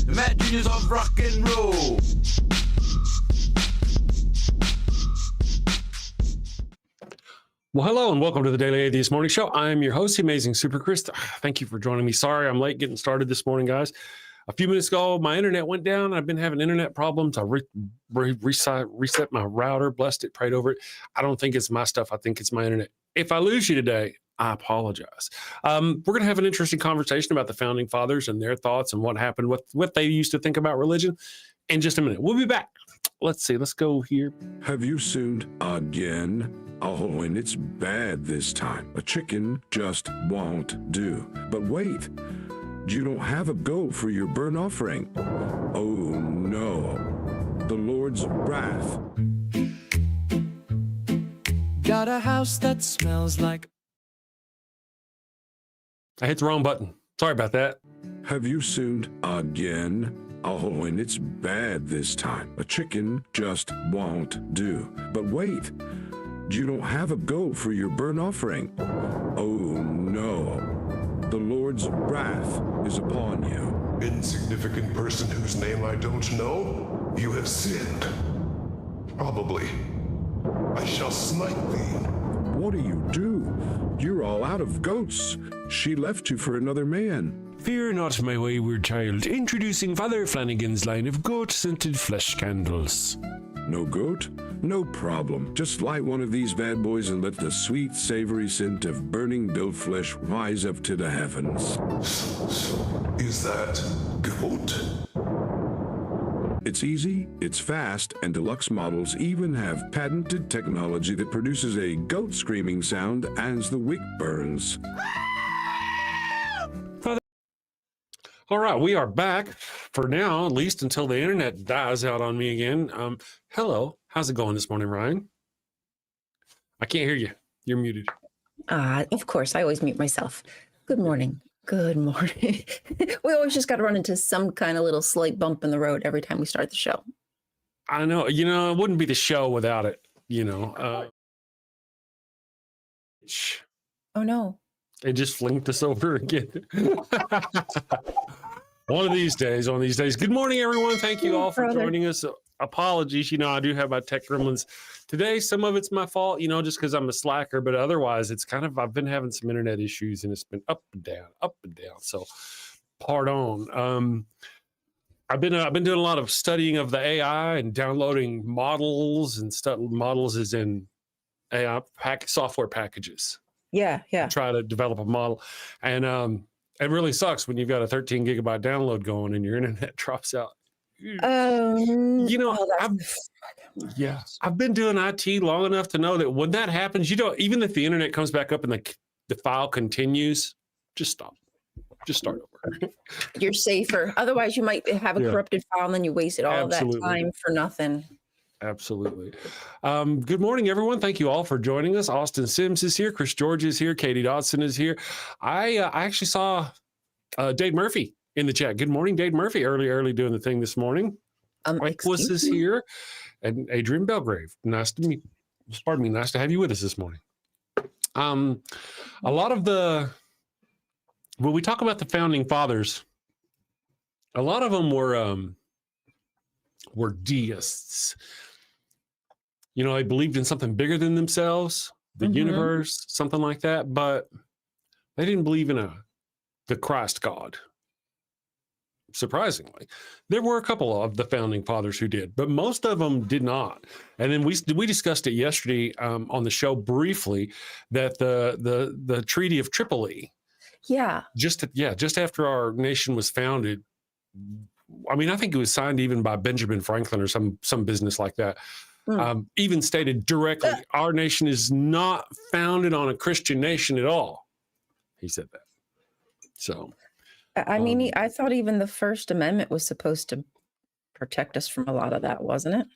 Imaginings of rock and roll. Well, hello and welcome to the Daily Atheist Morning Show. I'm your host, the Amazing Super Chris. Thank you for joining me. Sorry I'm late getting started this morning, guys. A few minutes ago, my internet went down. I've been having internet problems. I reset my router, blessed it, prayed over it. I don't think it's my stuff. I think it's my internet. If I lose you today, I apologize. We're going to have an interesting conversation about the Founding Fathers and their thoughts and what happened, what they used to think about religion in just a minute. We'll be back. Let's see. Let's go here. Have you sinned again? Oh, and it's bad this time. A chicken just won't do. But wait, you don't have a goat for your burnt offering. Oh no, the Lord's wrath. Got a house that smells like... I hit the wrong button. Sorry about that. Have you sinned again? Oh, and it's bad this time. A chicken just won't do. But wait, you don't have a goat for your burnt offering. Oh no, the Lord's wrath is upon you. Insignificant person whose name I don't know, you have sinned. Probably. I shall smite thee. What do you do? You're all out of goats. She left you for another man. Fear not, my wayward child. Introducing Father Flanagan's line of goat-scented flesh candles. No goat? No problem. Just light one of these bad boys and let the sweet, savory scent of burning built flesh rise up to the heavens. So, is that goat? It's easy, it's fast, and deluxe models even have patented technology that produces a goat screaming sound as the wick burns. All right, we are back for now, at least until the internet dies out on me again. Hello, how's it going this morning, Ryan? I can't hear you. You're muted. Of course, I always mute myself. Good morning. Good morning. We always just got to run into some kind of little slight bump in the road every time we start the show. I know, it wouldn't be the show without it, Oh, no. It just flinked us over again. One of these days. Good morning, everyone. Thank you all for joining us. Apologies. I do have my tech gremlins today. Some of it's my fault, just because I'm a slacker, but otherwise it's I've been having some internet issues and it's been up and down. So pardon. I've been doing a lot of studying of the AI and downloading models and stuff. Models is in AI software packages. Yeah. Try to develop a model. And it really sucks when you've got a 13 gigabyte download going and your internet drops out. You know, oh, I've been doing IT long enough to know that when that happens, you don't, even if the internet comes back up and the file continues, just stop. Just start over. you're safer. Otherwise, you might have a Yeah. corrupted file and then you wasted all of that Absolutely. time for nothing. Absolutely. Good morning, everyone. Thank you all for joining us. Austin Sims is here. Chris George is here. Katie Dodson is here. I actually saw Dave Murphy in the chat. Good morning, Dave Murphy. Early doing the thing this morning. Equus is here. And Adrian Belgrave. Nice to have you with us this morning. A lot of when we talk about the founding fathers, a lot of them were deists. You know, they believed in something bigger than themselves, the universe, something like that, but they didn't believe in the Christ God. Surprisingly, there were a couple of the founding fathers who did, but most of them did not. And then we discussed it yesterday on the show briefly, that the Treaty of Tripoli, just after our nation was founded. I mean, I think it was signed even by Benjamin Franklin or some business like that. Even stated directly, our nation is not founded on a Christian nation at all. He said that. So, I mean, I thought even the First Amendment was supposed to protect us from a lot of that, wasn't it?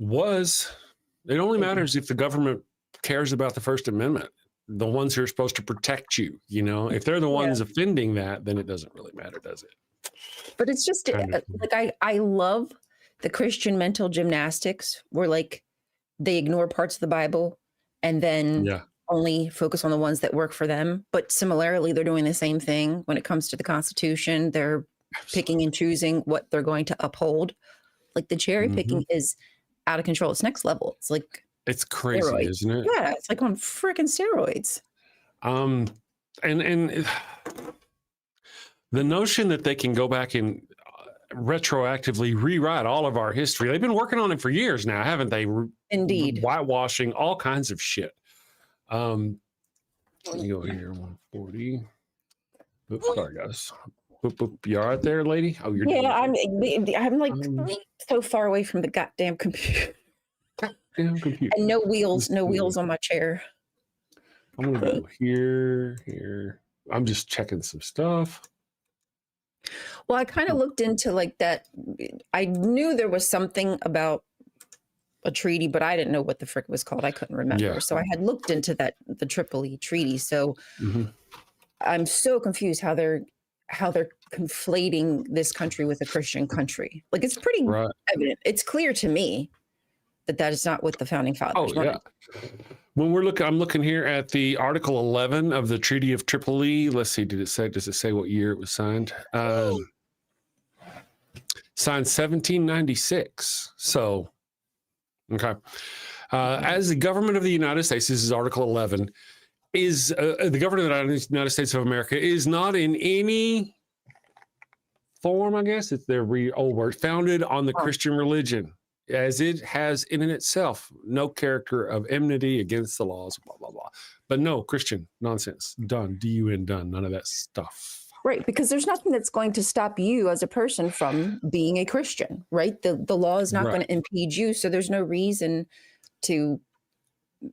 It only matters if the government cares about the First Amendment. The ones who are supposed to protect you, you know, if they're the ones offending that, then it doesn't really matter, does it? But it's just like I love the Christian mental gymnastics where like they ignore parts of the Bible and then only focus on the ones that work for them. But similarly, they're doing the same thing when it comes to the Constitution. They're picking and choosing what they're going to uphold. Like the cherry picking is out of control. It's next level. It's like it's crazy, steroids. Isn't it? Yeah, it's like on freaking steroids. And the notion that they can go back and retroactively rewrite all of our history. They've been working on it for years now, haven't they? Indeed. Whitewashing all kinds of shit. Let me go here, 140. Oops, sorry, guys. You all right there, lady? Oh, you're I'm like so far away from the goddamn computer. Goddamn computer. And no wheels on my chair. I'm gonna go here. I'm just checking some stuff. Well, I kind of looked into like that. I knew there was something about a treaty, but I didn't know what the frick it was called. I couldn't remember. Yeah. So I had looked into the Tripoli Treaty. So I'm so confused how they're conflating this country with a Christian country. Like it's pretty evident. It's clear to me that is not what the founding fathers wanted. When I'm looking here at the Article 11 of the Treaty of Tripoli. Let's see, does it say what year it was signed? Signed 1796. So, okay. As the government of the United States, this is Article 11, is the government of the United States of America is not in any form, I guess, it's their old word, founded on the Christian religion, as it has in itself no character of enmity against the laws, blah, blah, blah. But no, Christian nonsense. Done. D-U-N, done. None of that stuff. Right, because there's nothing that's going to stop you as a person from being a Christian, right? The law is not going to impede you, so there's no reason to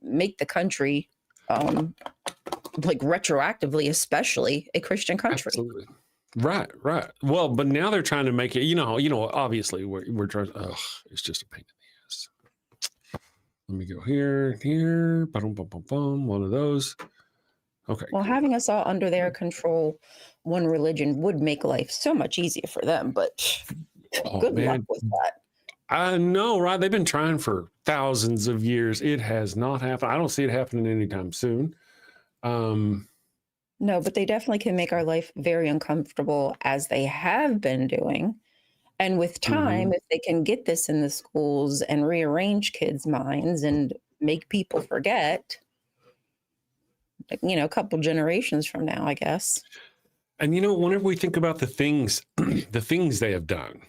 make the country, like retroactively, especially a Christian country. Absolutely. Right. Well, but now they're trying to make it, you know, obviously we're trying, it's just a pain in the ass. Let me go here, one of those. Okay. Well, having us all under their control, one religion would make life so much easier for them, but good luck with that. I know, right? They've been trying for thousands of years. It has not happened. I don't see it happening anytime soon. No, but they definitely can make our life very uncomfortable, as they have been doing. And with time, if they can get this in the schools and rearrange kids' minds and make people forget, you know, a couple generations from now, I guess. And, you know, whenever we think about the things they have done,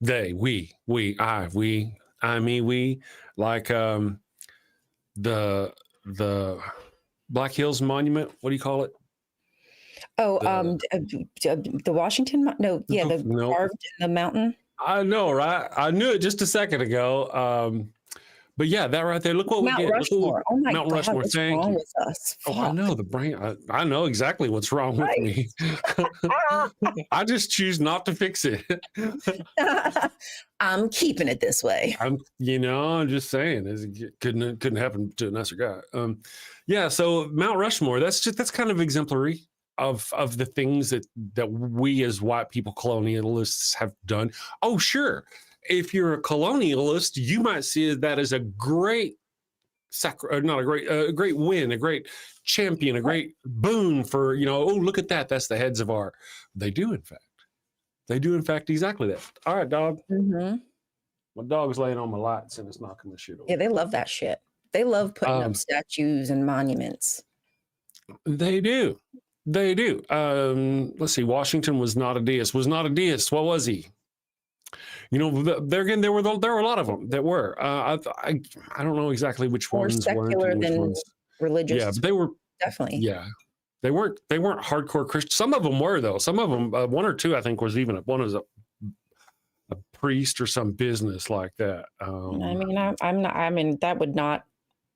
we, like the Black Hills Monument, what do you call it? Oh, the Washington, carved in the mountain. I know, right? I knew it just a second ago. But yeah, that right there. Look what Mount we get. Rushmore. Oh my Mount God, Rushmore. what's Thank wrong you. with us? Oh, I Fuck. know the brain. I know exactly what's wrong with me. I just choose not to fix it. I'm keeping it this way. I'm just saying, it couldn't happen to a nicer guy. Yeah. So Mount Rushmore. That's kind of exemplary of the things that we as white people, colonialists, have done. Oh, sure. If you're a colonialist, you might see that as a great a great win, a great champion, a great boon for, oh, look at that. That's the heads of our. They do, in fact, exactly that. All right, dog. Mm-hmm. My dog's laying on my lights and it's knocking the shit over. Yeah, they love that shit. They love putting up statues and monuments. They do. Let's see. Washington was not a deist. What was he? There again, there were a lot of them that were. I don't know exactly which More ones secular weren't. than religious. Yeah, but they were definitely. Yeah, they weren't hardcore Christians. Some of them were, though. Some of them, one or two, I think, was even one was a priest or some business like that. I'm not. I mean, that would not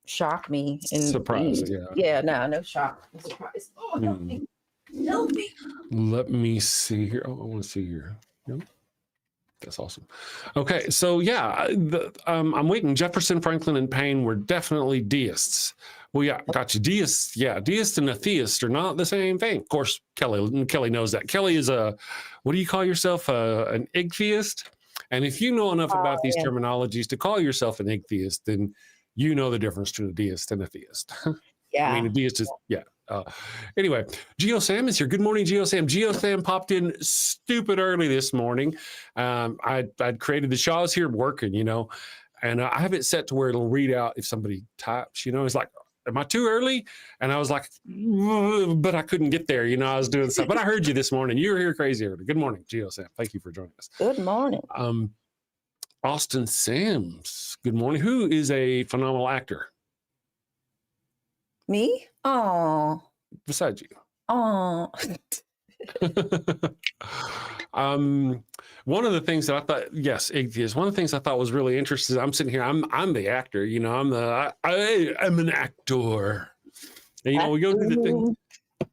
shock me. Surprise, yeah. Yeah, no shock. I'm surprised. Oh, help me. Help me. Let me see here. Oh, I want to see here. Yep. That's awesome. Okay, so yeah, I'm waiting. Jefferson, Franklin, and Paine were definitely deists. Well, yeah, got you. Deists, yeah. Deist and atheist are not the same thing. Of course, Kelly knows that. Kelly is what do you call yourself? An atheist? And if you know enough about these terminologies to call yourself an atheist, then you know the difference between a deist and a theist. Yeah. I mean, a deist is, yeah. Anyway, GeoSam is here. Good morning, GeoSam. GeoSam popped in stupid early this morning. I'd created the show. I was here working, and I have it set to where it'll read out if somebody types, it's like, am I too early? And I was like, but I couldn't get there. I was doing stuff, but I heard you this morning. You were here crazy early. Good morning, GeoSam. Thank you for joining us. Good morning. Austin Sams. Good morning. Who is a phenomenal actor? Me? Oh. Besides you. Oh. One of the things that I thought, yes, atheist. One of the things I thought was really interesting. I'm sitting here. I'm the actor. I'm an actor. And, we go do the thing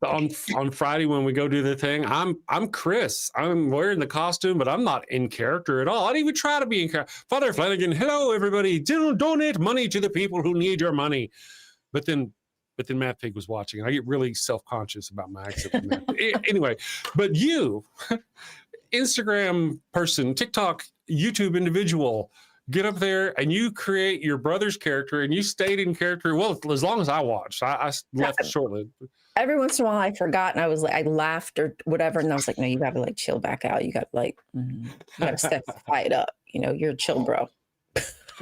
on Friday when we go do the thing. I'm Chris. I'm wearing the costume, but I'm not in character at all. I didn't even try to be in character. Father Flanagan, hello everybody. Donate money to the people who need your money. But then Matt Pig was watching. I get really self-conscious about my accent. Anyway, but you, Instagram person, TikTok, YouTube individual, get up there and you create your brother's character and you stayed in character. Well, as long as I watched, I left shortly. Every once in a while I forgot and I was like, I laughed or whatever. And I was like, no, you got to chill back out. You got to you got to step it up. You're a chill bro.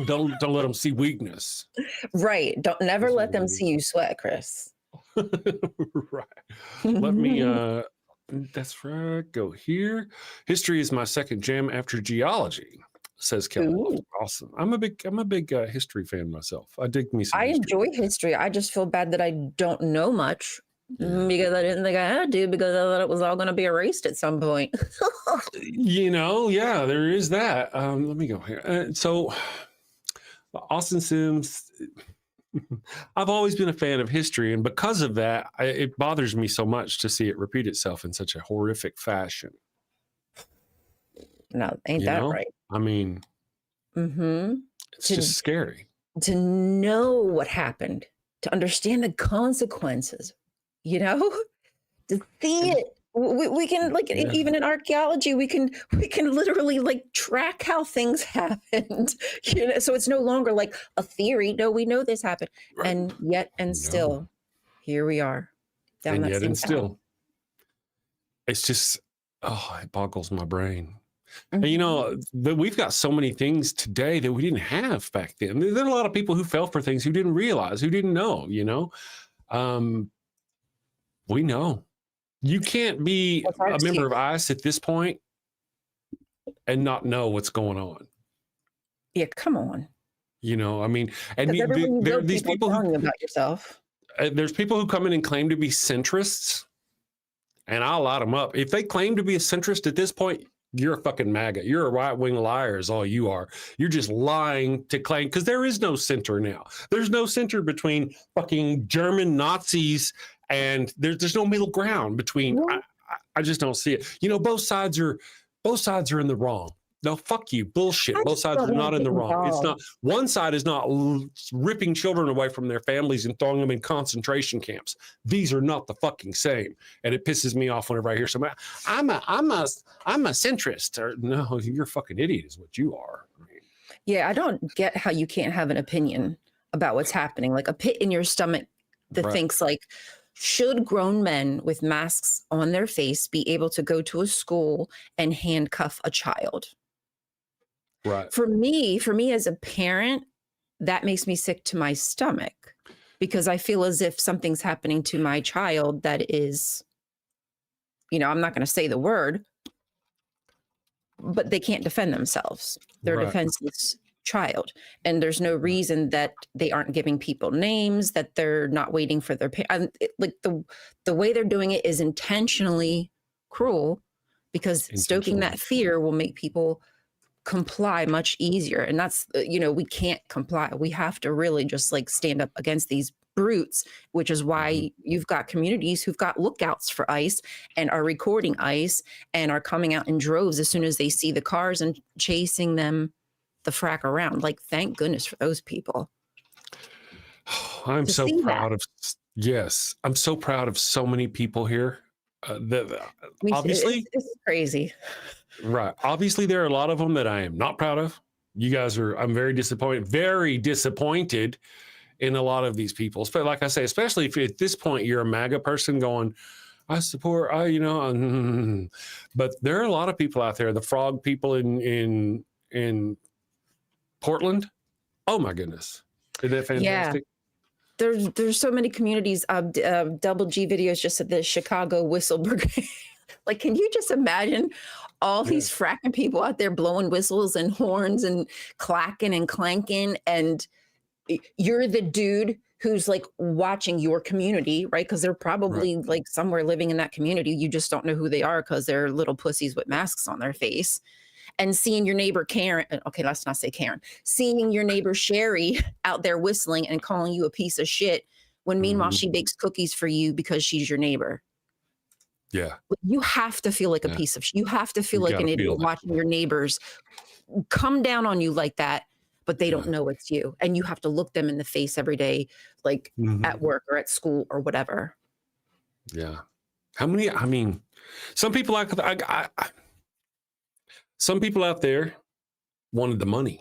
Don't let them see weakness. Right. Never let them see you sweat, Chris. Right. Let me that's right. Go here. History is my second jam after geology, says Kelly. Ooh. Awesome. I'm a big history fan myself. I dig me some I history. enjoy history. I just feel bad that I don't know much because I didn't think I had to, because I thought it was all going to be erased at some point. Yeah, there is that. Let me go here. So Austin Sims, I've always been a fan of history, and because of that, it bothers me so much to see it repeat itself in such a horrific fashion. No, ain't that right? I mean, it's just scary. To know what happened, to understand the consequences, to see it. We can even in archaeology, we can literally track how things happened, so it's no longer like a theory. No, we know this happened. Right. And still here we are down that same path. It's just, it boggles my brain. And we've got so many things today that we didn't have back then. There are a lot of people who fell for things who didn't realize, who didn't know, we know. You can't be a member of ICE at this point and not know what's going on. Yeah, come on. And there are these people telling about yourself. There's people who come in and claim to be centrists, and I'll light them up. If they claim to be a centrist at this point, You're a fucking MAGA. You're a right-wing liar is all you are. You're just lying to claim, because there is no center now. There's no center between fucking German Nazis, and there's no middle ground between. I just don't see it. You know, both sides are in the wrong. No, fuck you. Bullshit. Both sides are not in the wrong. It's not, one side is not ripping children away from their families and throwing them in concentration camps. These are not the fucking same. And it pisses me off whenever I hear somebody, I'm a centrist. Or, no, you're a fucking idiot is what you are. Yeah, I don't get how you can't have an opinion about what's happening. Like a pit in your stomach that thinks like, should grown men with masks on their face be able to go to a school and handcuff a child? Right. For me as a parent, that makes me sick to my stomach, because I feel as if something's happening to my child that is, you know, I'm not going to say the word, but they can't defend themselves. They're a defenseless child. And there's no reason that they aren't giving people names, that they're not waiting for their like the way they're doing it is intentionally cruel, because stoking that fear will make people comply much easier. And that's, you know, we can't comply. We have to really just like stand up against these brutes, which is why you've got communities who've got lookouts for ICE and are recording ICE and are coming out in droves as soon as they see the cars and chasing them the frack around. Like, thank goodness for those people. I'm so proud of, yes, I'm so proud of so many people here. Obviously, it's crazy. Right. Obviously, there are a lot of them that I am not proud of. You guys are, I'm very disappointed in a lot of these people. But like I say, especially if at this point you're a MAGA person going, I support, but there are a lot of people out there, the frog people in Portland. Oh my goodness. Isn't that fantastic? Yeah. There's so many communities. Double G videos just at the Chicago Whistle Brigade. Like, can you just imagine all these fracking people out there blowing whistles and horns and clacking and clanking, and you're the dude who's like watching your community, right? Because they're probably like somewhere living in that community. You just don't know who they are because they're little pussies with masks on their face. And seeing your neighbor Karen, okay, let's not say Karen, seeing your neighbor Sherry out there whistling and calling you a piece of shit when meanwhile she bakes cookies for you because she's your neighbor. Yeah. You have to feel like a piece of shit. You have to feel like an idiot watching your neighbors come down on you like that, but they don't know it's you. And you have to look them in the face every day, like at work or at school or whatever. Yeah. How many, I mean, some people some people out there wanted the money.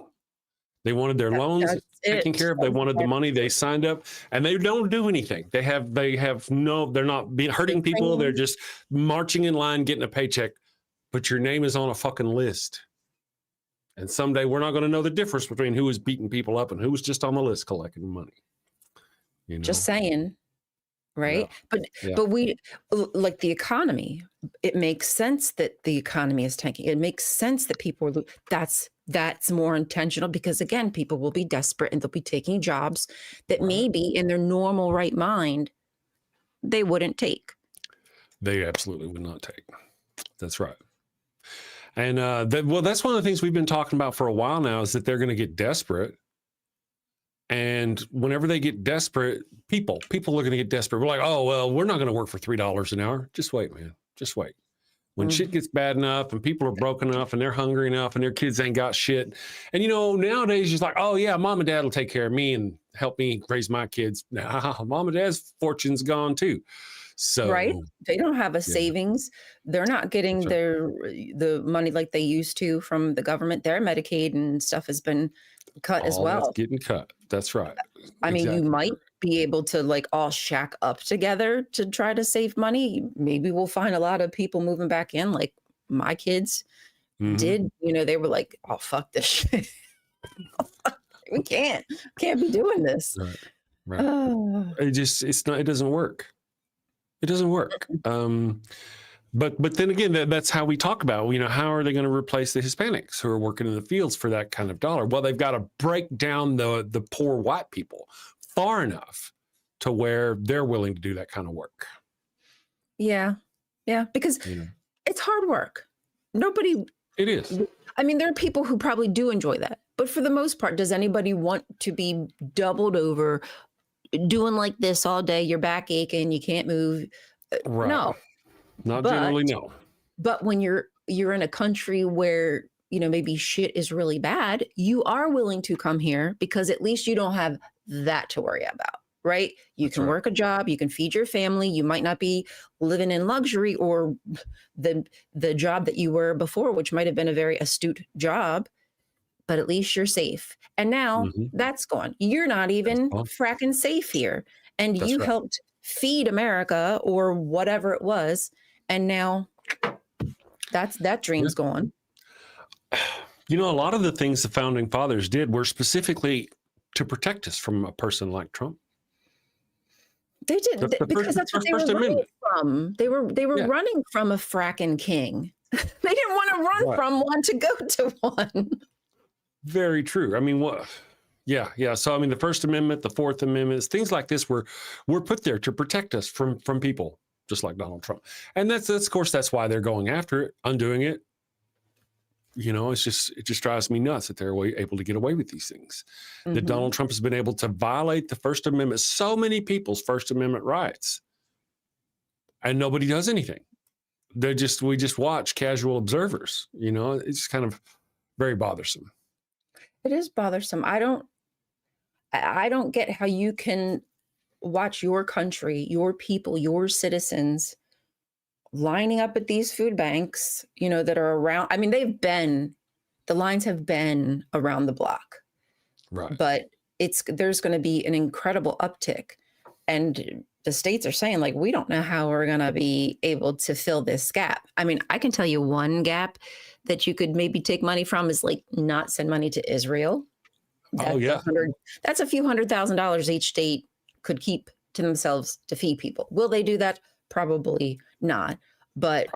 They wanted their loans taken care of. They wanted the money. They signed up, and they don't do anything. They're not hurting people. They're just marching in line, getting a paycheck. But your name is on a fucking list. And someday we're not going to know the difference between who was beating people up and who was just on the list collecting money. You know? Just saying. Right. Yeah. But we, like the economy, it makes sense that the economy is tanking. It makes sense that people are, that's more intentional, because again, people will be desperate and they'll be taking jobs that maybe in their normal right mind, they wouldn't take. They absolutely would not take. That's right. And that's one of the things we've been talking about for a while now, is that they're going to get desperate. And whenever they get desperate, people are going to get desperate. We're like, oh, well, we're not going to work for $3 an hour. Just wait, man. Just wait. When shit gets bad enough and people are broken enough and they're hungry enough and their kids ain't got shit. And, you know, nowadays it's like, oh, yeah, mom and dad will take care of me and help me raise my kids. Now, mom and dad's fortune's gone too. So, right. They don't have a savings. They're not getting the money like they used to from the government. Their Medicaid and stuff has been cut as well. That's getting cut. That's right. I mean, you might be able to like all shack up together to try to save money. Maybe we'll find a lot of people moving back in, like my kids did. You know, they were like, oh, fuck this shit. We can't be doing this. Right. It doesn't work. It doesn't work. But then again, that's how we talk about, you know, how are they going to replace the Hispanics who are working in the fields for that kind of dollar? Well, they've got to break down the poor white people far enough to where they're willing to do that kind of work. Yeah. Yeah. Because it's hard work. Nobody It is. I mean, there are people who probably do enjoy that. But for the most part, does anybody want to be doubled over, doing like this all day? Your back aching, you can't move. Right. No. Not generally, no. But when you're in a country where, maybe shit is really bad, you are willing to come here because at least you don't have that to worry about, right? You can work a job, you can feed your family, you might not be living in luxury or the job that you were before, which might have been a very astute job, but at least you're safe. And now that's gone. You're not even fracking safe here. And you helped feed America or whatever it was. And now that dream's gone. A lot of the things the founding fathers did were specifically to protect us from a person like Trump. They did because that's what they were running from. They were running from a fracking king. They didn't want to run from one to go to one. Very true. I mean, what? Yeah. So, I mean, the First Amendment, the Fourth Amendment, things like this were put there to protect us from people just like Donald Trump. And that's of course, that's why they're going after it, undoing it. It just drives me nuts that they're able to get away with these things. That Donald Trump has been able to violate the First Amendment, so many people's First Amendment rights, and nobody does anything. We just watch, casual observers. It's kind of very bothersome. It is bothersome. I don't get how you can watch your country, your people, your citizens lining up at these food banks, that are around. I mean, the lines have been around the block, right? But there's going to be an incredible uptick. And the states are saying, like, we don't know how we're going to be able to fill this gap. I mean, I can tell you one gap that you could maybe take money from is like not send money to Israel. That's a few $100,000 each state could keep to themselves to feed people. Will they do that? Probably not. But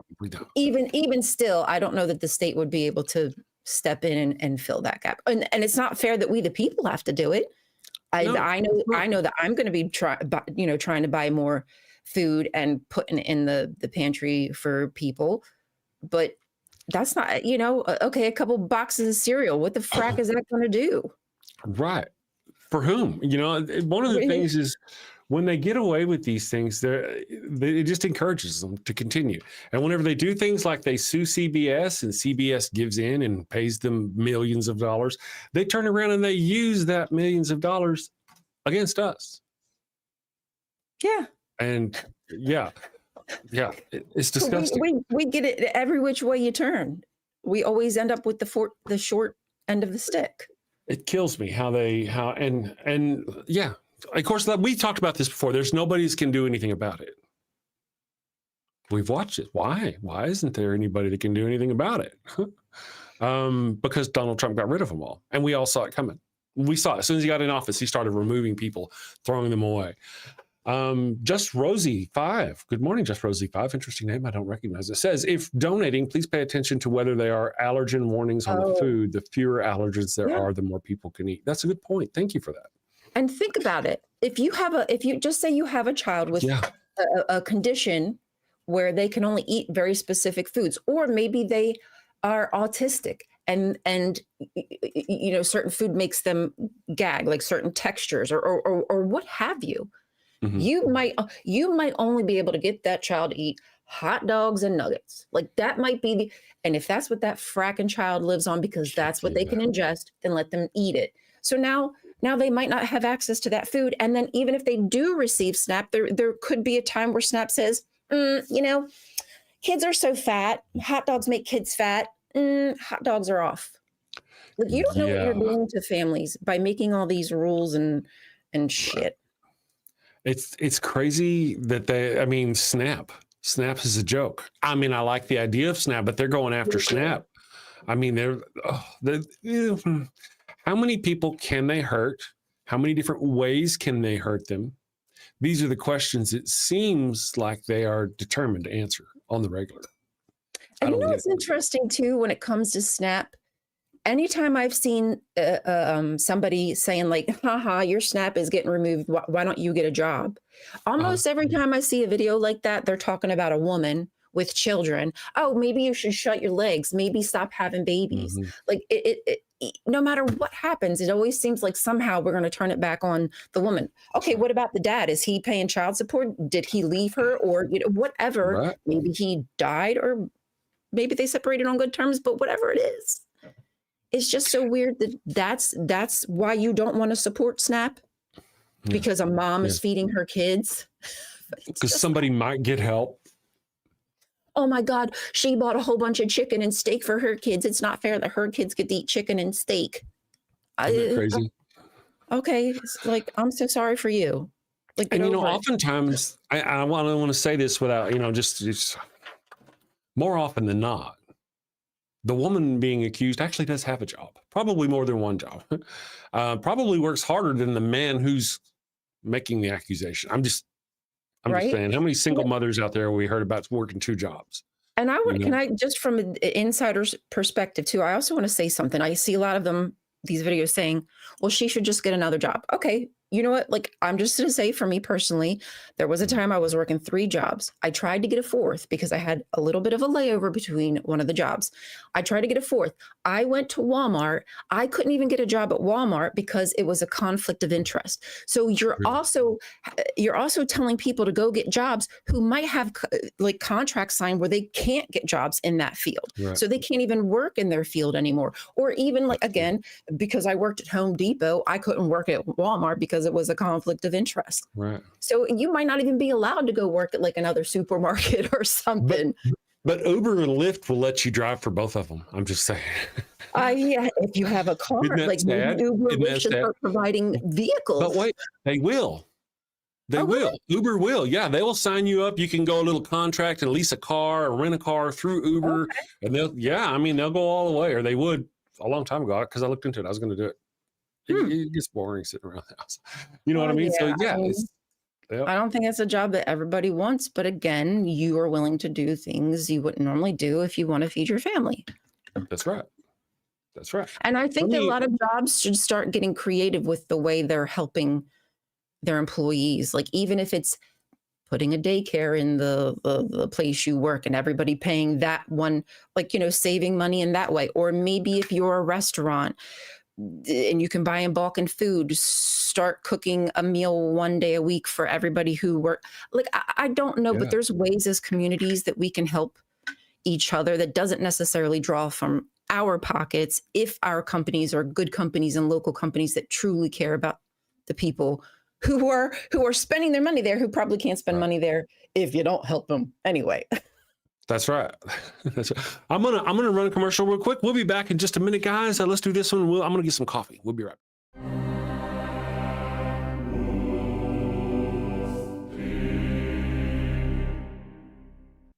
even still, I don't know that the state would be able to step in and fill that gap. And it's not fair that we, the people, have to do it. I know that I'm going to be trying to buy more food and putting in the pantry for people, but that's not, okay, a couple boxes of cereal. What the frack is that going to do? Right. For whom? One of the things is when they get away with these things, it just encourages them to continue. And whenever they do things like they sue CBS and CBS gives in and pays them millions of dollars, they turn around and they use that millions of dollars against us. Yeah. And it's disgusting. We get it every which way you turn. We always end up with the short end of the stick. It kills me of course, we talked about this before. There's nobody can do anything about it. We've watched it. Why? Why isn't there anybody that can do anything about it? Because Donald Trump got rid of them all, and we all saw it coming. We saw it as soon as he got in office. He started removing people, throwing them away. Just Rosie 5. Good morning, Just Rosie 5. Interesting name. I don't recognize it. Says, if donating, please pay attention to whether they are allergen warnings on the food. The fewer allergens there are, the more people can eat. That's a good point. Thank you for that. And think about it. If you just say you have a child with a condition where they can only eat very specific foods, or maybe they are autistic and certain food makes them gag, like certain textures or what have you. Mm-hmm. You might only be able to get that child to eat hot dogs and nuggets. Like that might be and if that's what that fracking child lives on because that's what they can ingest, then let them eat it. So now they might not have access to that food. And then even if they do receive SNAP, there could be a time where SNAP says, kids are so fat. Hot dogs make kids fat. Hot dogs are off. Like you don't know what you're doing to families by making all these rules and shit. It's crazy that SNAP is a joke. I mean, I like the idea of SNAP, but they're going after SNAP. I mean, how many people can they hurt? How many different ways can they hurt them? These are the questions it seems like they are determined to answer on the regular. And it's interesting too, when it comes to SNAP, anytime I've seen somebody saying like, haha, your SNAP is getting removed. Why don't you get a job? Almost every time I see a video like that, they're talking about a woman with children. Oh, maybe you should shut your legs. Maybe stop having babies. Like no matter what happens, it always seems like somehow we're going to turn it back on the woman. Okay, what about the dad? Is he paying child support? Did he leave her, or whatever? Right. Maybe he died, or maybe they separated on good terms. But whatever it is, it's just so weird that that's why you don't want to support SNAP, because a mom is feeding her kids. Because somebody might get help. Oh my God, she bought a whole bunch of chicken and steak for her kids. It's not fair that her kids get to eat chicken and steak. Isn't that crazy? Okay, it's like, I'm so sorry for you. Like, and oftentimes, I want to say this without, just more often than not, the woman being accused actually does have a job, probably more than one job, probably works harder than the man who's making the accusation. I'm just saying, how many single mothers out there we heard about working 2 jobs? And can I, just from an insider's perspective too, I also want to say something. I see a lot of these videos saying, well, she should just get another job. Okay. You know what? Like, I'm just going to say, for me personally, there was a time I was working 3 jobs. I tried to get a 4th because I had a little bit of a layover between one of the jobs. I tried to get a 4th. I went to Walmart. I couldn't even get a job at Walmart because it was a conflict of interest. So you're also telling people to go get jobs who might have like contracts signed where they can't get jobs in that field. Right. So they can't even work in their field anymore. Or even, like, again, because I worked at Home Depot, I couldn't work at Walmart because it was a conflict of interest. Right. So you might not even be allowed to go work at like another supermarket or something. But Uber and Lyft will let you drive for both of them. I'm just saying. Yeah, if you have a car, like Uber should start providing vehicles. But wait, they will. They will. Uber will. Yeah, they will sign you up. You can go a little contract and lease a car or rent a car through Uber. And they'll go all the way, or they would a long time ago, because I looked into it. I was going to do it. It gets boring sitting around the house. You know what I mean? Yeah, so I don't think it's a job that everybody wants, but again, you are willing to do things you wouldn't normally do if you want to feed your family. That's right. And I think that a lot of jobs should start getting creative with the way they're helping their employees. Like, even if it's putting a daycare in the place you work and everybody paying that one, like, saving money in that way. Or maybe if you're a restaurant and you can buy in bulk and food, start cooking a meal 1 day a week for everybody who work. Like, I don't know, but there's ways as communities that we can help each other that doesn't necessarily draw from our pockets, if our companies are good companies and local companies that truly care about the people who are spending their money there, who probably can't spend money there if you don't help them anyway. That's right. That's right. I'm gonna run a commercial real quick. We'll be back in just a minute, guys. Let's do this one. I'm gonna get some coffee. We'll be right back.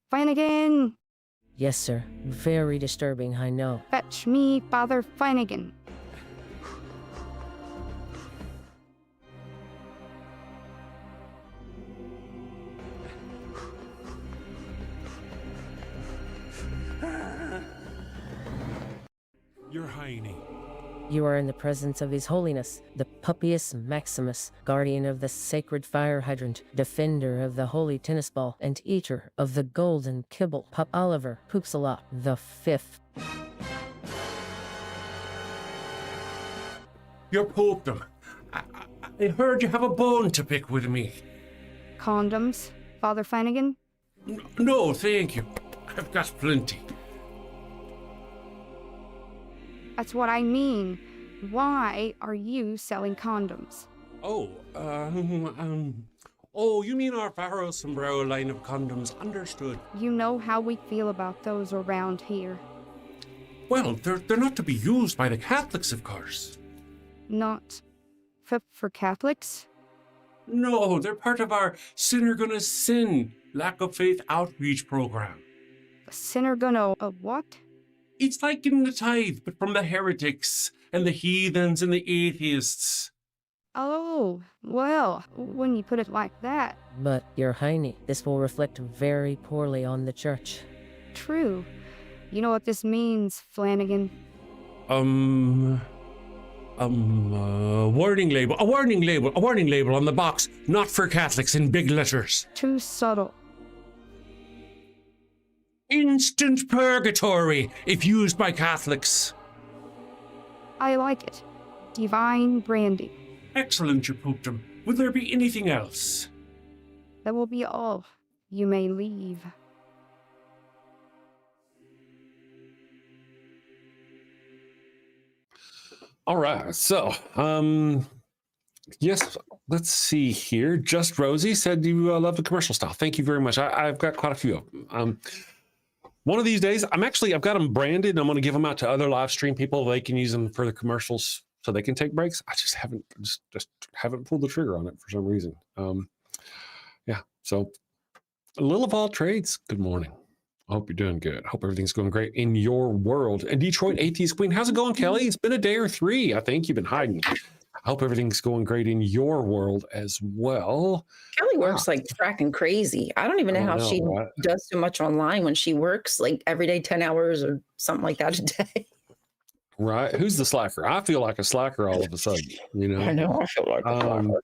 Flanagan! Yes, sir. Very disturbing, I know. Fetch me Father Flanagan. Your Highness. You are in the presence of His Holiness, the Pupius Maximus, guardian of the sacred fire hydrant, defender of the holy tennis ball, and eater of the golden kibble, Pup Oliver Poopsalop the Fifth. Your popedom. I heard you have a bone to pick with me. Condoms, Father Flanagan? No, thank you. I've got plenty. That's what I mean. Why are you selling condoms? Oh, you mean our Pharaoh Sombrero line of condoms. Understood. You know how we feel about those around here. Well, they're not to be used by the Catholics, of course. Not for Catholics? No, they're part of our Sinner Gonna Sin lack of faith outreach program. Sinner gonna what? It's like getting the tithe, but from the heretics and the heathens and the atheists. Oh, well, when you put it like that. But, Your Highness, this will reflect very poorly on the church. True. You know what this means, Flanagan? Warning label. A warning label on the box. Not for Catholics in big letters. Too subtle. Instant purgatory if used by Catholics. I like it. Divine brandy. Excellent, your popedom. Will there be anything else? That will be all. You may leave. All right. So, yes, let's see here. Just Rosie said you love the commercial style. Thank you very much. I've got quite a few of them. One of these days, I've got them branded. And I'm going to give them out to other live stream people. They can use them for the commercials so they can take breaks. I just haven't pulled the trigger on it for some reason. Yeah. So, Lil of all trades. Good morning. I hope you're doing good. Hope everything's going great in your world. And Detroit Atheist Queen, how's it going, Kelly? It's been a day or three. I think you've been hiding. I hope everything's going great in your world as well. Kelly works like fracking crazy. I don't even know how she does so much online when she works like every day, 10 hours or something like that a day. Right. Who's the slacker? I feel like a slacker all of a sudden, you know. I know. I feel like a slacker.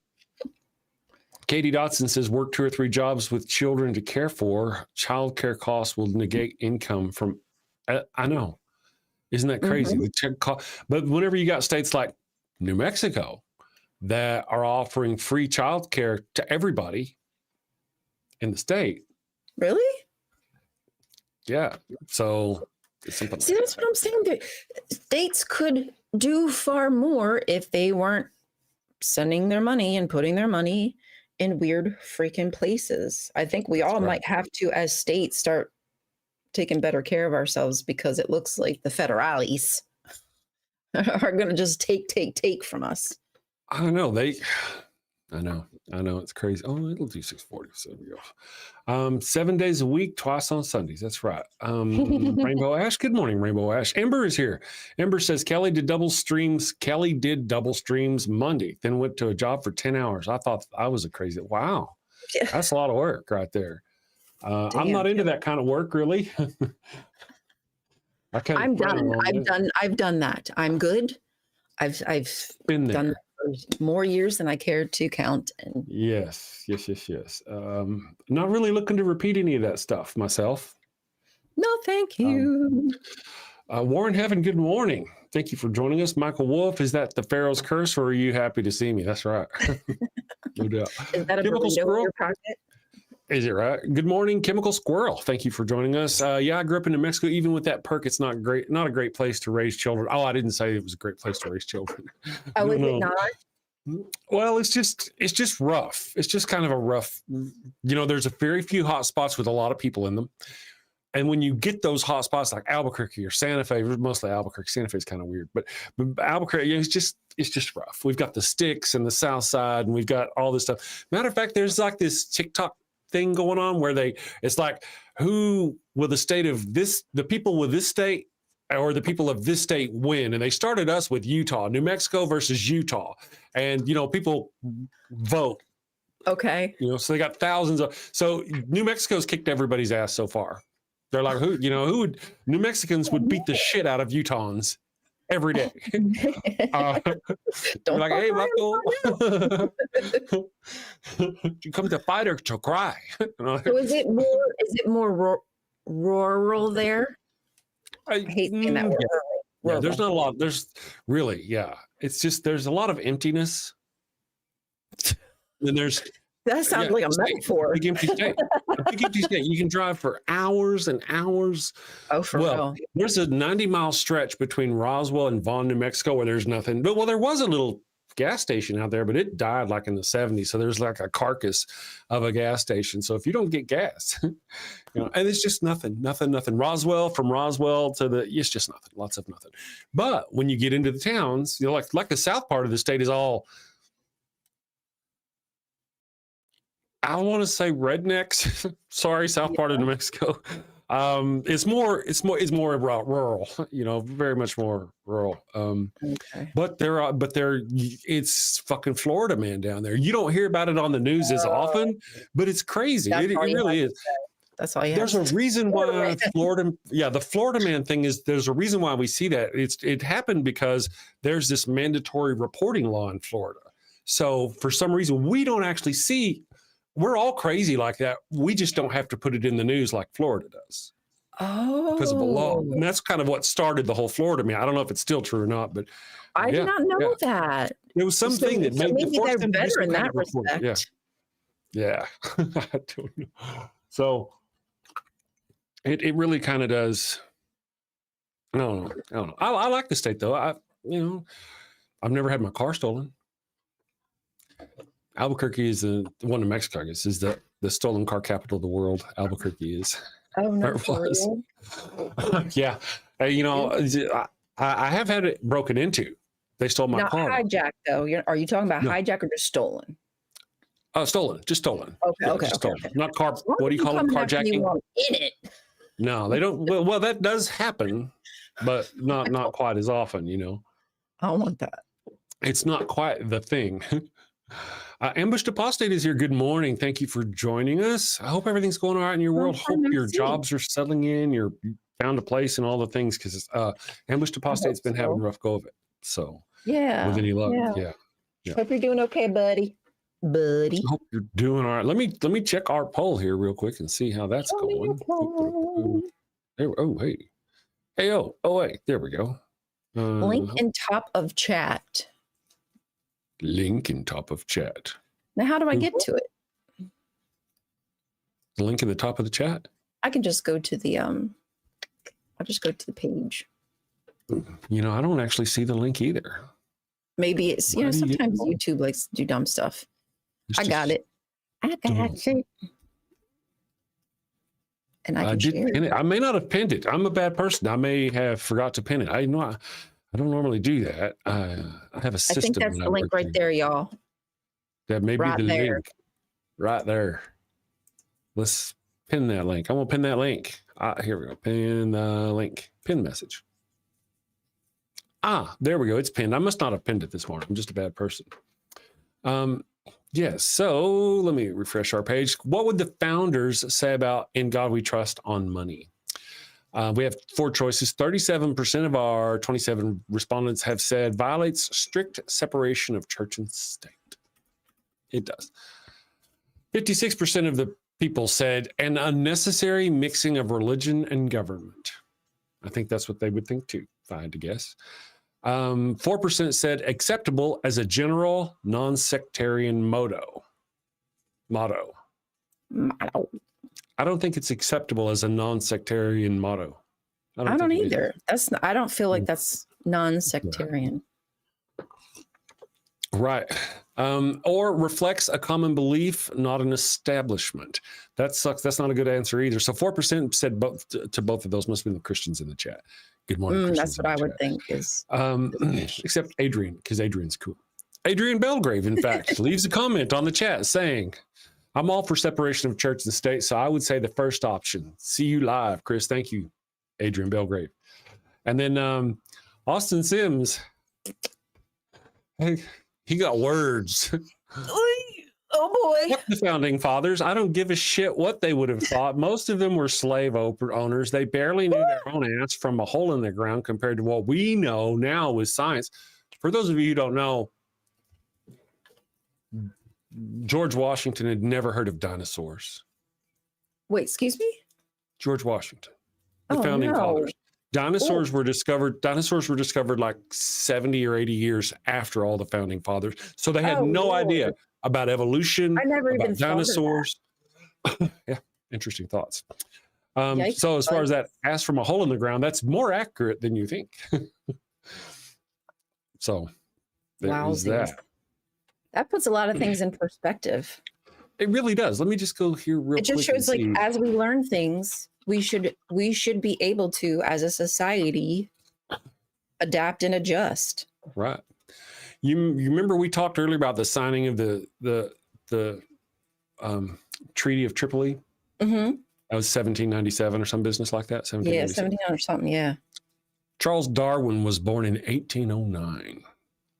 Katie Dotson says, work 2 or 3 jobs with children to care for. Child care costs will negate income from, I know. Isn't that crazy? Mm-hmm. But whenever you got states like New Mexico that are offering free child care to everybody in the state. Really? Yeah. So see, that's what I'm saying. The states could do far more if they weren't sending their money and putting their money in weird freaking places. I think we all might have to, as states, start taking better care of ourselves because it looks like the federales are going to just take from us. I don't know. I know. It's crazy. Oh, it'll do 640. So there we go. 7 days a week, twice on Sundays. That's right. Rainbow Ash. Good morning, Rainbow Ash. Ember is here. Ember says Kelly did double streams Monday, then went to a job for 10 hours. I thought I was a crazy. Wow. Yeah. That's a lot of work right there. I'm not into that kind of work, really. I'm done. I've done that. I'm good. I've been there. Done that for more years than I cared to count. And yes. Not really looking to repeat any of that stuff myself. No, thank you. Warren Heaven, good morning. Thank you for joining us. Michael Wolf, is that the Pharaoh's curse, or are you happy to see me? That's right. No doubt. Is that a burrito in your pocket? Is it right? Good morning, Chemical Squirrel. Thank you for joining us. Yeah, I grew up in New Mexico. Even with that perk, it's not a great place to raise children. Oh, I didn't say it was a great place to raise children. Oh, is it not? Well, it's just rough. It's just kind of a rough, there's a very few hot spots with a lot of people in them. And when you get those hot spots like Albuquerque or Santa Fe, mostly Albuquerque, Santa Fe is kind of weird, but Albuquerque, it's just rough. We've got the sticks and the South Side, and we've got all this stuff. Matter of fact, there's like this TikTok thing going on where it's like, who will the people with this state or the people of this state win? And they started us with Utah, New Mexico versus Utah. And, people vote. Okay. So they got thousands so New Mexico's kicked everybody's ass so far. They're like, New Mexicans would beat the shit out of Utahns every day. Don't like, hey, Michael, you come to fight or to cry? So is it more rural there? I hate saying that word. Yeah, there's not a lot. There's really, it's just, there's a lot of emptiness. And that sounds like a metaphor. Big empty state. Big empty state. You can drive for hours and hours. Oh, for real. There's a 90-mile stretch between Roswell and Vaughn, New Mexico, where there's nothing. But there was a little gas station out there, but it died like in the 70s. So there's like a carcass of a gas station. So if you don't get gas, and it's just nothing. From Roswell to it's just nothing. Lots of nothing. But when you get into the towns, like the south part of the state is all, I want to say rednecks. Sorry, south part of New Mexico. It's more rural. Very much more rural. Okay. But it's fucking Florida man down there. You don't hear about it on the news as often, but it's crazy. It really is. That's all you have. There's a reason why Florida. Yeah, the Florida man thing is. There's a reason why we see that. It happened because there's this mandatory reporting law in Florida. So for some reason, we don't actually see. We're all crazy like that. We just don't have to put it in the news like Florida does. because of a law. Oh, And that's kind of what started the whole Florida me. I don't know if it's still true or not, but I did yeah, not know yeah. that. There was something that So made maybe forced they're them to do better some in kind that of report. Yeah. respect. Yeah. I don't know. So it really kind of does. I don't know. I don't know. I like the state though. I've never had my car stolen. Albuquerque is the one in Mexico, I guess, is the stolen car capital of the world. Albuquerque is. Oh, Or no, it for was. real? Yeah. I have had it broken into. They stole my Not car. hijacked, though. Are you talking about No. hijack or just stolen? Stolen. Just stolen. Okay, Yeah, okay, just okay, stolen. okay. Not car. As long What do as you call it? coming after me Carjacking? while I'm in it. No, they don't. Well, that does happen, but not quite as often, I don't want that. It's not quite the thing. Ambushed Apostate is here. Good morning. Thank you for joining us. I hope everything's going all right in your world. Hope your jobs are settling in. You found a place and all the things, because Ambushed Apostate's been having a rough go of it. So Yeah. with any luck, Yeah. yeah. Hope you're doing okay, buddy. I hope you're doing all right. Let me check our poll here real quick and see how that's Show me your going. There, wait, there we go. Link in top of chat. Link in top of chat. Now, how do I get to it? The link in the top of the chat. I can just go to the I'll just go to the page. I don't actually see the link either. Maybe it's Why do you get sometimes involved? YouTube likes to do dumb stuff. It's I got just- it. I got it. And I I can did share pin it. it. I may not have pinned it. I'm a bad person. I may have forgot to pin it. I don't normally do that. I have a I system. think that's that the link work right through. there, y'all. That may be Right the there. link. Right there. Let's pin that link. I'm gonna pin that link. Here we go. Pin the link. Pin message. There we go. It's pinned. I must not have pinned it this morning. I'm just a bad person. Yes. So let me refresh our page. What would the founders say about "In God We Trust" on money? We have 4 choices. 37% of our 27 respondents have said violates strict separation of church and state. It does. 56% of the people said an unnecessary mixing of religion and government. I think that's what they would think too, if I had to guess. 4% said acceptable as a general non-sectarian motto. I don't think it's acceptable as a non-sectarian motto. I don't think it is. either. I don't feel like that's non-sectarian. Right. Or reflects a common belief, not an establishment. That sucks. That's not a good answer either. So 4% said both to both of those. Must have been the Christians in the chat. Good morning, Christians. That's what I would think is. Except Adrian, because Adrian's cool. Adrian Belgrave, in fact, leaves a comment on the chat saying, I'm all for separation of church and state, so I would say the first option. See you live, Chris. Thank you, Adrian Belgrave. And then Austin Sims, hey, he got words. Oh boy. Fuck the founding fathers. I don't give a shit what they would have thought. Most of them were slave owners. They barely knew their own ass from a hole in the ground compared to what we know now with science. For those of you who don't know, George Washington had never heard of dinosaurs. Wait, excuse me? George Washington, the Oh, founding no. fathers. Dinosaurs were discovered like 70 or 80 years after all the founding fathers. So they had no Lord. idea about evolution, I never about even thought of that. dinosaurs. Yeah, interesting thoughts. Yikes, So as far bud. as that ass from a hole in the ground, that's more accurate than you think. So there is Wowzers. that. That puts a lot of things in perspective. It really does. Let me just go here real It just quick and shows like see. as we learn things, we should be able to, as a society, adapt and adjust. Right. You remember we talked earlier about the signing of the Treaty of Tripoli? Mm-hmm. That was 1797 or some business like that. Yeah, 1797. 17 or something. Yeah. Charles Darwin was born in 1809.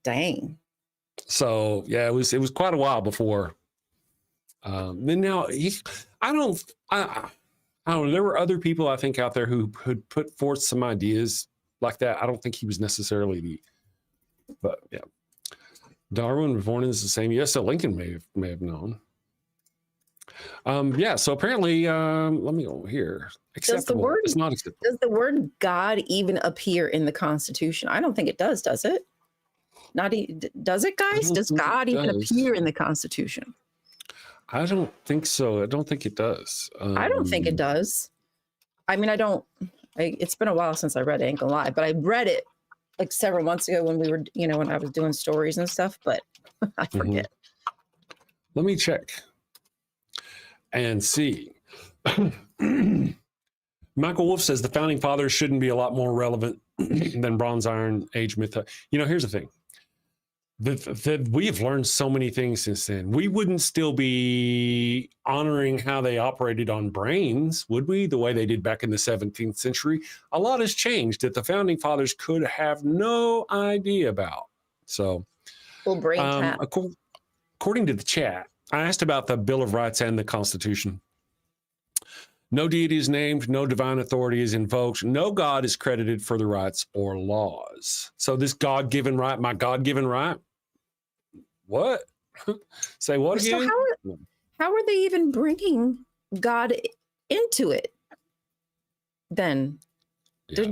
Dang. So yeah, it was quite a while before. Then now I don't know. There were other people I think out there who could put forth some ideas like that. I don't think he was necessarily but yeah. Darwin was born in the same year. So Lincoln may have known. Yeah. So apparently, let me go here. Acceptable. It's not acceptable. Does the word God even appear in the Constitution? I don't think it does it? Does it, guys? Does God even appear in the Constitution? I don't think so. I don't think it does. I don't think it does. I mean, it's been a while since I read it, ain't gonna lie, but I read it like several months ago when we were, when I was doing stories and stuff, but I forget. Let me check and see. Michael Wolf says the founding fathers shouldn't be a lot more relevant than Bronze Iron Age myth. Here's the thing. We have learned so many things since then. We wouldn't still be honoring how they operated on brains, would we? The way they did back in the 17th century. A lot has changed that the founding fathers could have no idea about. So, according to the chat, I asked about the Bill of Rights and the Constitution. No deity is named, no divine authority is invoked, no God is credited for the rights or laws. So this God-given right, my God-given right, what? Say what again? So how are they even bringing God into it then? Yeah.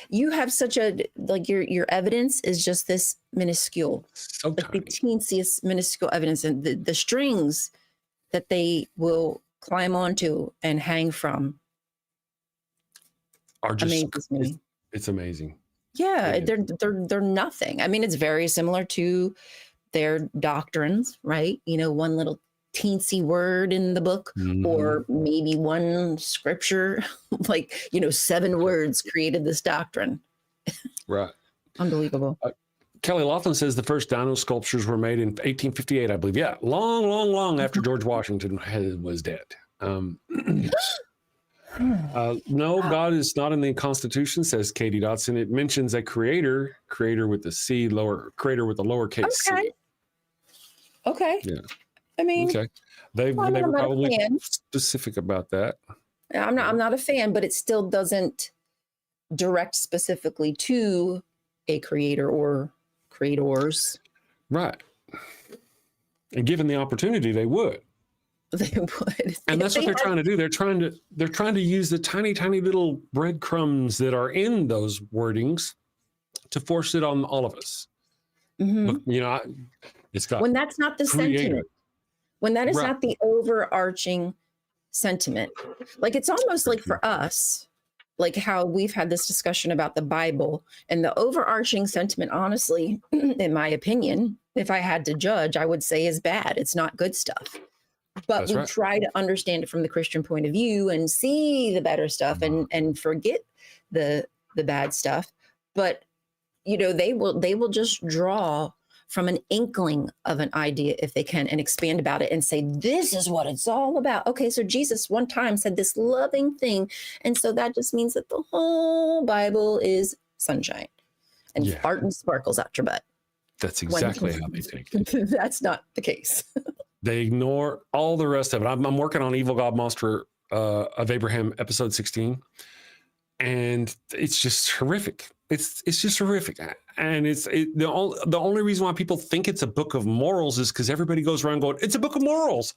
You have such your evidence is just this minuscule, so like the teensiest minuscule evidence, and the strings that they will climb onto and hang from are just amazing. It's amazing. Yeah, they're nothing. I mean, it's very similar to their doctrines, right? One little teensy word in the book, or maybe one scripture, 7 words created this doctrine. Right. Unbelievable. Kelly Laughlin says the first dino sculptures were made in 1858, I believe. Yeah, long after George Washington was dead. No, God is not in the Constitution, says Katie Dotson. It mentions a creator with the C, creator with a lowercase c. Okay. Yeah. I mean, okay. They were probably specific about that. I'm not a fan, but it still doesn't direct specifically to a creator or creators. Right. And given the opportunity, they would. They would. And that's what they're trying to do. They're trying to use the tiny little breadcrumbs that are in those wordings to force it on all of us. Look, it's got when that's not the sentiment. When that is not the overarching sentiment. Like it's almost like for us, like how we've had this discussion about the Bible, and the overarching sentiment, honestly, in my opinion, if I had to judge, I would say is bad. It's not good stuff. But we try to understand it from the Christian point of view and see the better stuff and forget the bad stuff. But they will just draw from an inkling of an idea if they can and expand about it and say, this is what it's all about. Okay, so Jesus one time said this loving thing. And so that just means that the whole Bible is sunshine and fart and sparkles out your butt. That's exactly how they take it. That's not the case. They ignore all the rest of it. I'm working on Evil God Monster of Abraham, episode 16. And it's just horrific. It's just horrific. And the only reason why people think it's a book of morals is because everybody goes around going, it's a book of morals.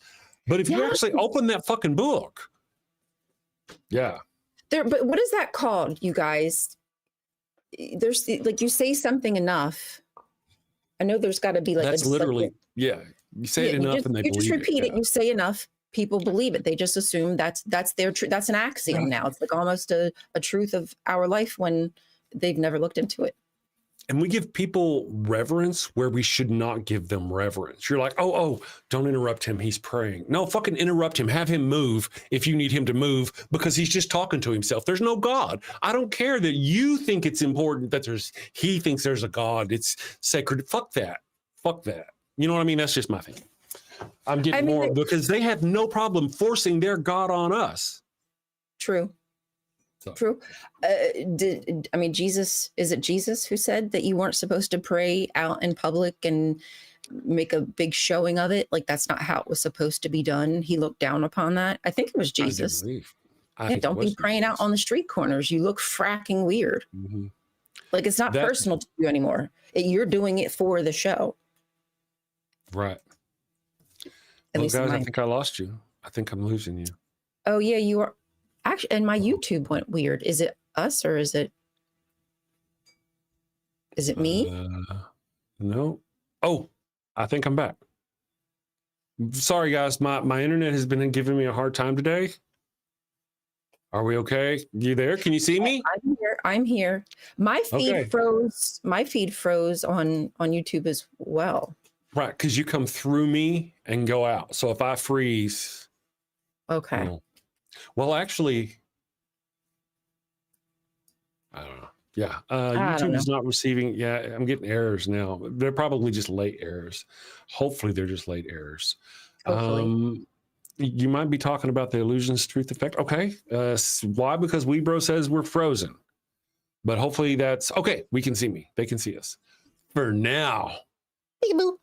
But if you actually open that fucking book, but what is that called, you guys? There's you say something enough. I know there's got to be that's literally, you say it enough and they believe it. You just repeat it. You say enough, people believe it. They just assume that's their truth. That's an axiom now. It's like almost a truth of our life when they've never looked into it. And we give people reverence where we should not give them reverence. You're like, oh, don't interrupt him. He's praying. No, fucking interrupt him. Have him move if you need him to move because he's just talking to himself. There's no God. I don't care that you think it's important that he thinks there's a God. It's sacred. Fuck that. You know what I mean? That's just my thing. I'm getting more because they have no problem forcing their God on us. True. True. Jesus, is it Jesus who said that you weren't supposed to pray out in public and make a big showing of it? Like that's not how it was supposed to be done. He looked down upon that. I think it was Jesus. Don't be praying out on the street corners. You look fracking weird. Mm-hmm. Like it's not personal to you anymore. You're doing it for the show. Right. At least guys, I mine. think I lost you. I think I'm losing you. Oh yeah, you are actually. And my YouTube went weird. Is it us or is it me? No. Oh, I think I'm back. Sorry, guys. My internet has been giving me a hard time today. Are we okay? You there? Can you see me? I'm here. My feed Okay. froze. My feed froze on YouTube as well. Right, because you come through me and go out. So if I freeze, Okay. well, actually, I don't know. Yeah, don't YouTube is know. not receiving. Yeah, I'm getting errors now. They're probably just late errors. Hopefully, they're just late errors. Hopefully. You might be talking about the illusion's truth effect. Okay. Why? Because Webro says we're frozen. But hopefully that's okay. We can see me. They can see us for now. Peekaboo.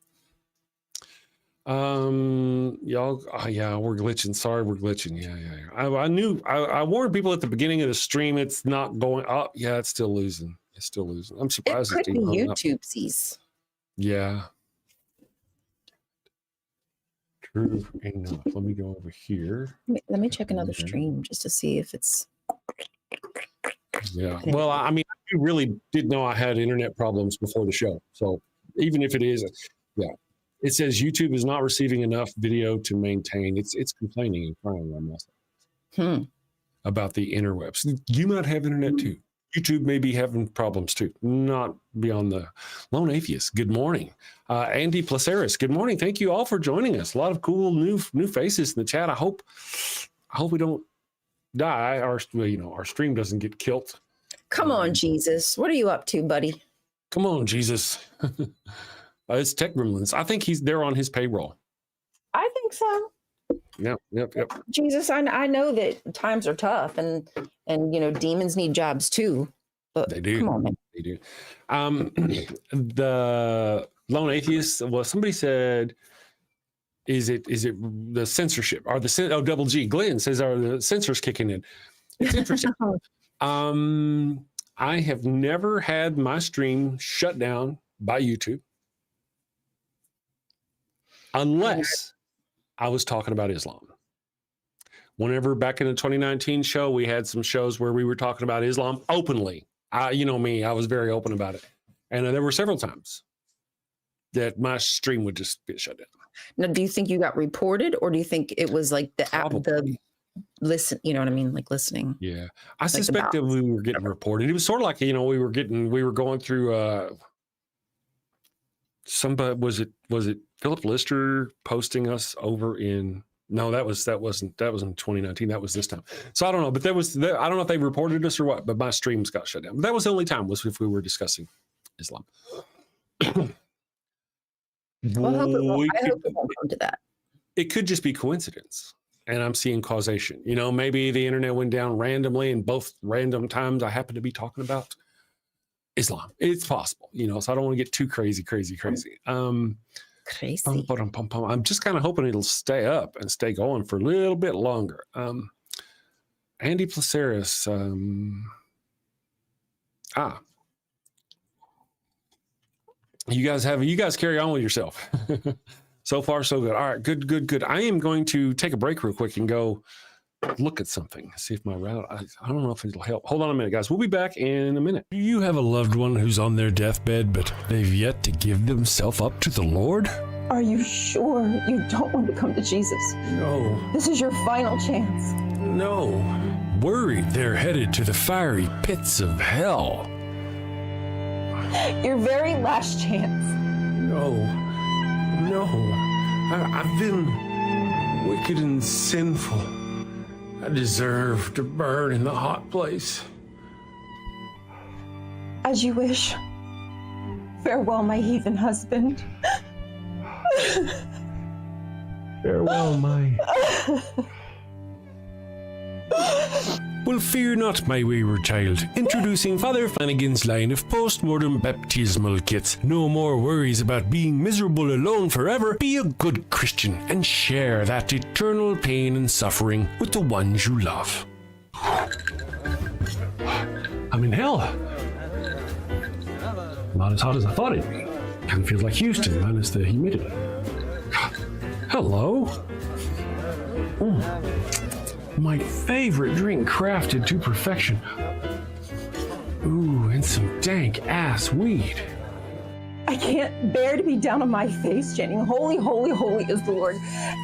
Y'all, yeah, we're glitching. Sorry, we're glitching. Yeah. I knew. I warned people at the beginning of the stream. It's not going up. Yeah, it's still losing. It's still losing. I'm It surprised. could be even hung up. YouTube's. Yeah. True enough. Let me go over here. Let me check another Okay. stream just to see if it's. Yeah. Well, I mean, I really did know I had internet problems before the show. So even if it is, yeah, it says YouTube is not receiving enough video to maintain. It's complaining and crying on myself about the interwebs. You might have internet too. YouTube may be having problems too. Not beyond the lone atheist. Good morning, Andy Placeris. Good morning. Thank you all for joining us. A lot of cool new faces in the chat. I hope we don't die. Our stream doesn't get killed. Come on, Jesus. What are you up to, buddy? Come on, Jesus. It's Tech Gremlins. I think they're on his payroll. I think so. Yep. Jesus, I know that times are tough and demons need jobs too. But They do. Come on, man. They do. The lone atheist. Well, somebody said, is it the censorship or the double G? Glenn says, are the censors kicking in? It's interesting. I have never had my stream shut down by YouTube unless I was talking about Islam. Whenever back in the 2019 show, we had some shows where we were talking about Islam openly. You know me, I was very open about it. And there were several times that my stream would just get shut down. Now, do you think you got reported or do you think it was like the app, the listen, you know what I mean? Like listening. Yeah. I suspect that we were getting reported. It was sort of like, we were going through somebody, was it Philip Lister posting us over in, no, that was in 2019. That was this time. So I don't know, but I don't know if they reported us or what, but my streams got shut down. But that was the only time was if we were discussing Islam. Well, I hope it won't come to that. It could just be coincidence. And I'm seeing causation. Maybe the internet went down randomly and both random times I happen to be talking about Islam. It's possible, so I don't want to get too crazy. Crazy. I'm just kind of hoping it'll stay up and stay going for a little bit longer. Andy Placeris. You guys carry on with yourself. So far, so good. All right, good. I am going to take a break real quick and go look at something. See if my route, I don't know if it'll help. Hold on a minute, guys. We'll be back in a minute. Do you have a loved one who's on their deathbed, but they've yet to give themselves up to the Lord? Are you sure you don't want to come to Jesus? No. This is your final chance. No. Worried they're headed to the fiery pits of hell. Your very last chance. No. I've been wicked and sinful. I deserve to burn in the hot place. As you wish. Farewell, my heathen husband. Farewell, my... Well, fear not, my wayward child. Introducing Father Flanagan's line of post-mortem baptismal kits. No more worries about being miserable alone forever. Be a good Christian and share that eternal pain and suffering with the ones you love. I'm in hell. Not as hot as I thought it'd be. Kind of feels like Houston, minus the humidity. Hello. My favorite drink crafted to perfection. Ooh, and some dank ass weed. I can't bear to be down on my face chanting, holy, holy, holy is the Lord,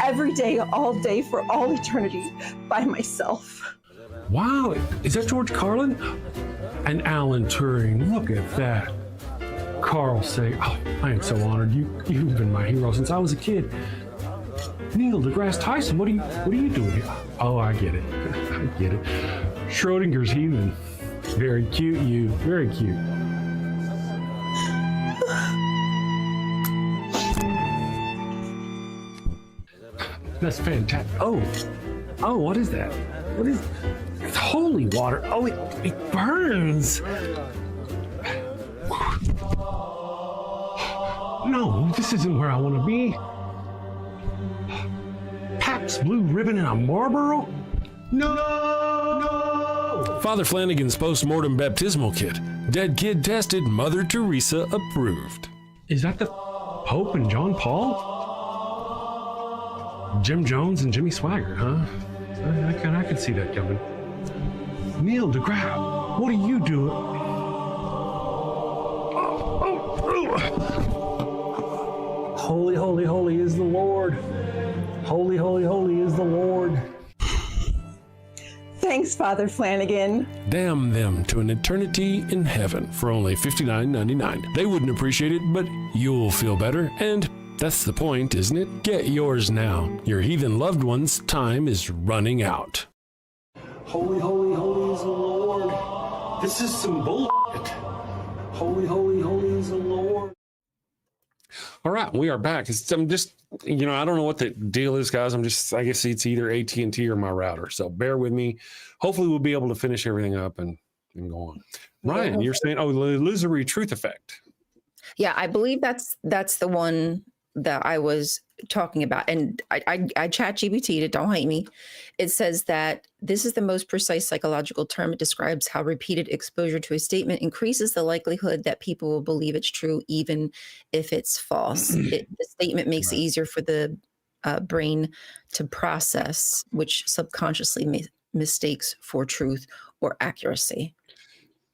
every day, all day, for all eternity, by myself. Wow, is that George Carlin? And Alan Turing, look at that. Carl Sagan, oh, I am so honored. You've been my hero since I was a kid. Neil deGrasse Tyson, what are you doing here? Oh, I get it. I get it. Schrodinger's heathen. Very cute, you. Very cute. That's fantastic. Oh, what is that? What is? It's holy water. Oh, it burns. No, this isn't where I want to be. Pabst Blue Ribbon and a Marlboro? No! Father Flanagan's post-mortem baptismal kit. Dead kid tested, Mother Teresa approved. Is that the Pope and John Paul? Jim Jones and Jimmy Swaggart, huh? I can see that coming. Neil deGrasse, what are you doing? Holy, holy, holy is the Lord. Holy, holy, holy is the Lord. Thanks, Father Flanagan. Damn them to an eternity in heaven for only $59.99. They wouldn't appreciate it, but you'll feel better, and that's the point, isn't it? Get yours now. Your heathen loved one's time is running out. Holy, holy, holy is the Lord. This is some bullshit. Holy, holy, holy is the Lord. All right, we are back. I'm just, I don't know what the deal is, guys. I guess it's either AT&T or my router. So bear with me. Hopefully we'll be able to finish everything up and go on. Ryan, you're saying, the illusory truth effect. Yeah, I believe that's the one that I was talking about. And I chat GBT'd it, don't hate me. It says that this is the most precise psychological term. It describes how repeated exposure to a statement increases the likelihood that people will believe it's true, even if it's false. The statement makes it easier for the brain to process, which subconsciously mistakes for truth or accuracy.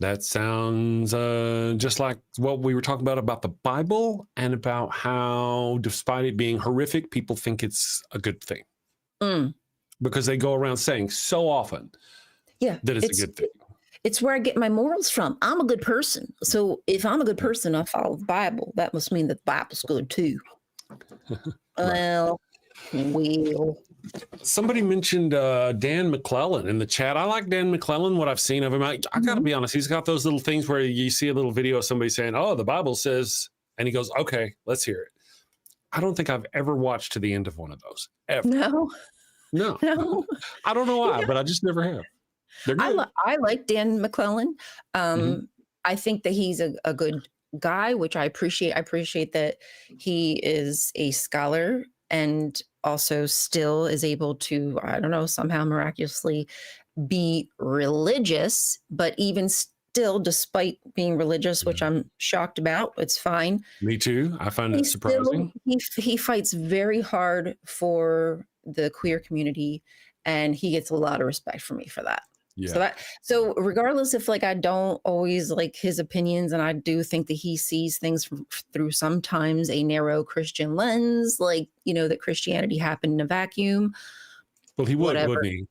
That sounds just like what we were talking about the Bible, and about how, despite it being horrific, people think it's a good thing. Because they go around saying so often that it's a good thing. It's where I get my morals from. I'm a good person. So if I'm a good person, I follow the Bible. That must mean that the Bible's good too. Well, somebody mentioned Dan McClellan in the chat. I like Dan McClellan, what I've seen of him. I got to be honest, he's got those little things where you see a little video of somebody saying, oh, the Bible says, and he goes, okay, let's hear it. I don't think I've ever watched to the end of one of those, ever. No. I don't know why, but I just never have. I like Dan McClellan. I think that he's a good guy, which I appreciate. I appreciate that he is a scholar and also still is able to, I don't know, somehow miraculously be religious, but even still, despite being religious, which I'm shocked about, it's fine. Me too. I find it surprising. He fights very hard for the queer community, and he gets a lot of respect from me for that. Yeah. So regardless if I don't always like his opinions, and I do think that he sees things through sometimes a narrow Christian lens, that Christianity happened in a vacuum. Well, he would, wouldn't he?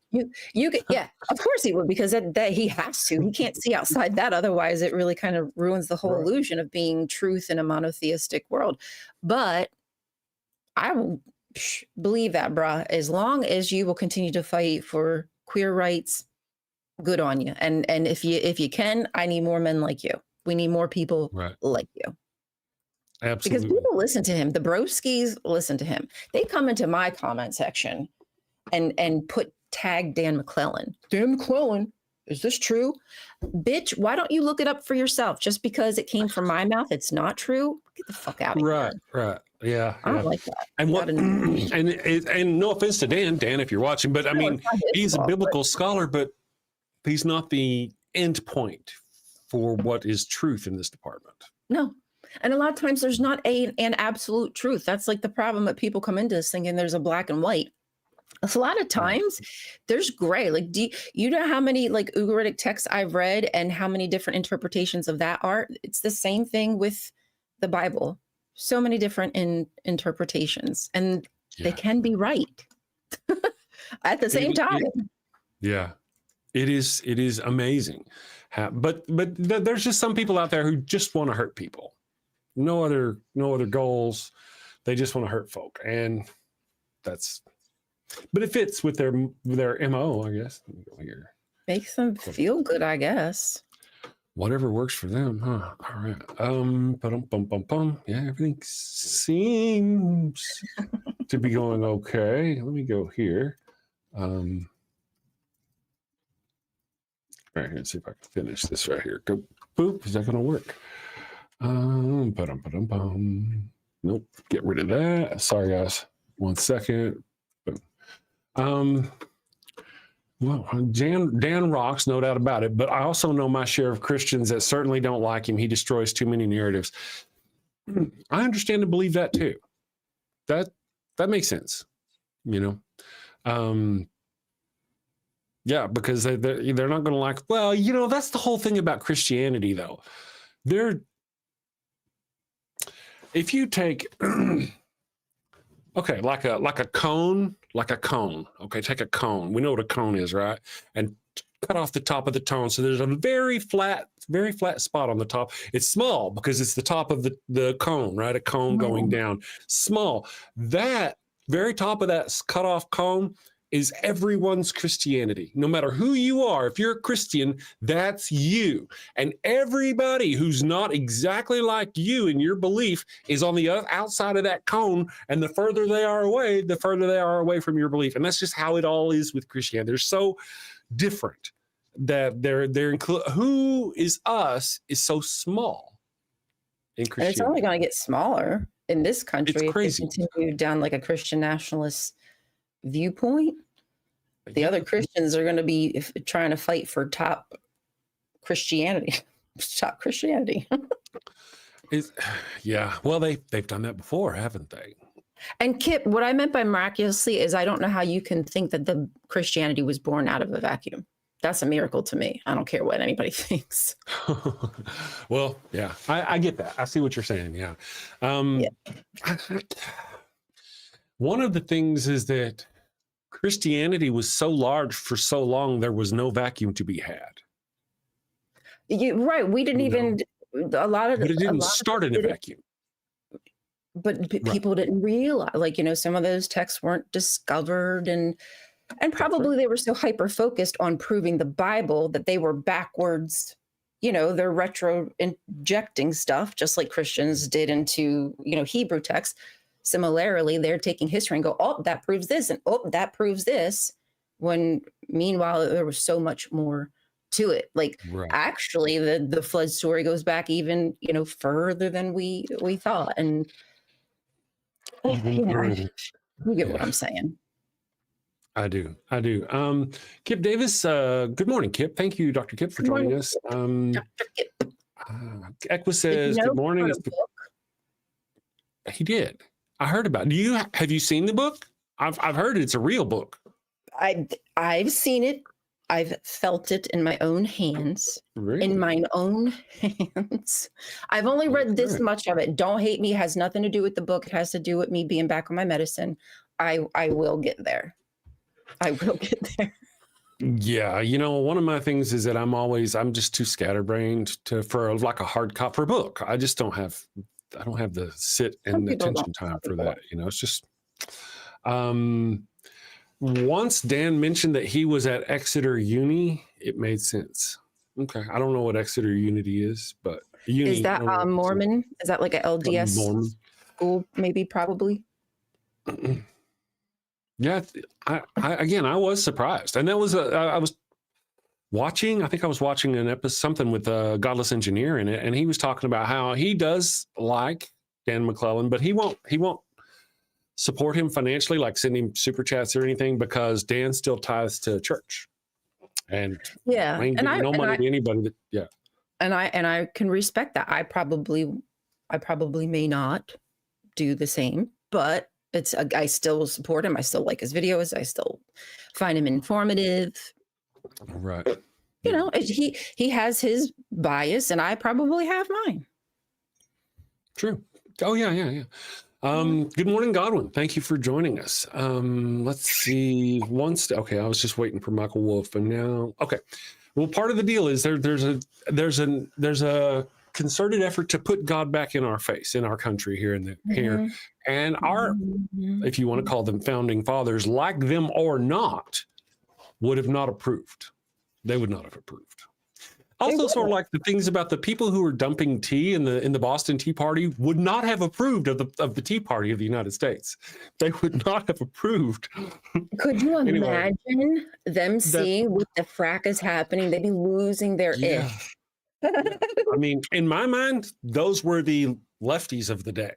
You get, yeah, of course he would, because that he has to. He can't see outside that. Otherwise, it really kind of ruins the whole illusion of being truth in a monotheistic world. But I will believe that, brah. As long as you will continue to fight for queer rights, good on you. And if you can, I need more men like you. We need more people like you. Absolutely. Because people listen to him. The broskies listen to him. They come into my comment section and tag Dan McClellan. Dan McClellan, is this true? Bitch, why don't you look it up for yourself? Just because it came from my mouth, it's not true? Get the fuck out of here. Right. Yeah. I don't like that. And no offense to Dan, if you're watching, but I mean, he's a biblical scholar, but he's not the end point for what is truth in this department. No. And a lot of times there's not an absolute truth. That's like the problem that people come into this thinking there's a black and white. A lot of times there's gray. Like, do you know how many like Ugaritic texts I've read and how many different interpretations of that are? It's the same thing with the Bible. So many different interpretations, and they can be right at the same time. It is amazing. But there's just some people out there who just want to hurt people. No other goals. They just want to hurt folk, and but it fits with their MO, I guess. Let me go here. Makes them feel good, I guess. Whatever works for them, huh? All right. Yeah, everything seems to be going okay. Let me go here. All right, let's see if I can finish this right here. Go, boop. Is that going to work? Nope. Get rid of that. Sorry, guys. 1 second. Well, Dan rocks, no doubt about it. But I also know my share of Christians that certainly don't like him. He destroys too many narratives. I understand and believe that too. That makes sense, you know. Yeah, because they're not going to like. Well, you know, that's the whole thing about Christianity, though. If you take. Okay, like a cone. Okay, take a cone. We know what a cone is, right? And cut off the top of the cone. So there's a very flat spot on the top. It's small because it's the top of the cone, right? A cone going down. Small. That very top of that cut off cone is everyone's Christianity. No matter who you are, if you're a Christian, that's you. And everybody who's not exactly like you in your belief is on the outside of that cone. And the further they are away from your belief. And that's just how it all is with Christianity. They're so different that who is us is so small in Christianity. And it's only going to get smaller in this country if they continue down like a Christian nationalist viewpoint. The other Christians are going to be trying to fight for top Christianity. Yeah, well, they've done that before, haven't they? And Kip, what I meant by miraculously is I don't know how you can think that the Christianity was born out of a vacuum. That's a miracle to me. I don't care what anybody thinks. Well, yeah, I get that. I see what you're saying. Yeah. One of the things is that Christianity was so large for so long, there was no vacuum to be had. Right. We didn't even, but it didn't start in a vacuum. But people didn't realize, like, you know, some of those texts weren't discovered and probably they were so hyper-focused on proving the Bible that they were backwards, you know, they're retro injecting stuff just like Christians did into, you know, Hebrew texts. Similarly, they're taking history and go, oh, that proves this, and oh, that proves this, when meanwhile there was so much more to it. Like actually the flood story goes back even, you know, further than we thought. And you know, you get what I'm saying. I do. Kip Davis, good morning, Kip. Thank you, Dr. Kip, for joining us. Dr. Kip. Equa says, good morning. He did. I heard about it. Have you seen the book? I've heard it's a real book. I've seen it. I've felt it in my own hands. Really? In mine own hands. I've only read this much of it. Don't hate me. It has nothing to do with the book. It has to do with me being back on my medicine. I will get there. I will get there. Yeah, you know, one of my things is that I'm just too scatterbrained for like a hard copy for a book. I don't have the sit and attention time for that. You know, it's just once Dan mentioned that he was at Exeter Uni, it made sense. Okay. I don't know what Exeter Unity is, but is that Mormon? Is that like a LDS Mormon school? Maybe, probably. Yeah. I was surprised. And that was, I was watching an episode, something with a Godless Engineer in it. And he was talking about how he does like Dan McClellan, but he won't support him financially, like send him super chats or anything, because Dan still tithes to church. And yeah, I ain't giving no money to anybody. And I can respect that. I probably I probably may not do the same, but I still support him. I still like his videos. I still find him informative. Right. You know, he has his bias, and I probably have mine. True. Oh yeah. Good morning, Godwin. Thank you for joining us. Let's see. Okay, I was just waiting for Michael Wolf, and now okay. Well, part of the deal is there's a concerted effort to put God back in our face, in our country here here, and our, if you want to call them founding fathers, like them or not, would have not approved. They would not have approved. Also, sort of like the things about the people who were dumping tea in the Boston Tea Party would not have approved of the Tea Party of the United States. They would not have approved. Could you imagine them seeing what the fracas happening? They'd be losing their ish. I mean, in my mind, those were the lefties of the day.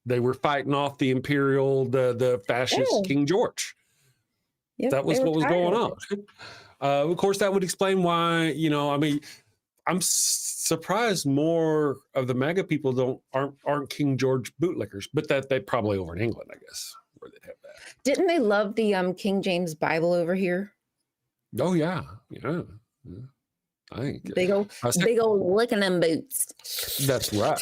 They were fighting off the the fascist King George. Yep, that was what was going on. Of course, that would explain why, I mean, I'm surprised more of the MAGA people aren't King George bootlickers, but that they probably over in England, I guess, where they'd have that. Didn't they love the King James Bible over here? Oh yeah. I think big old licking them boots. That's right.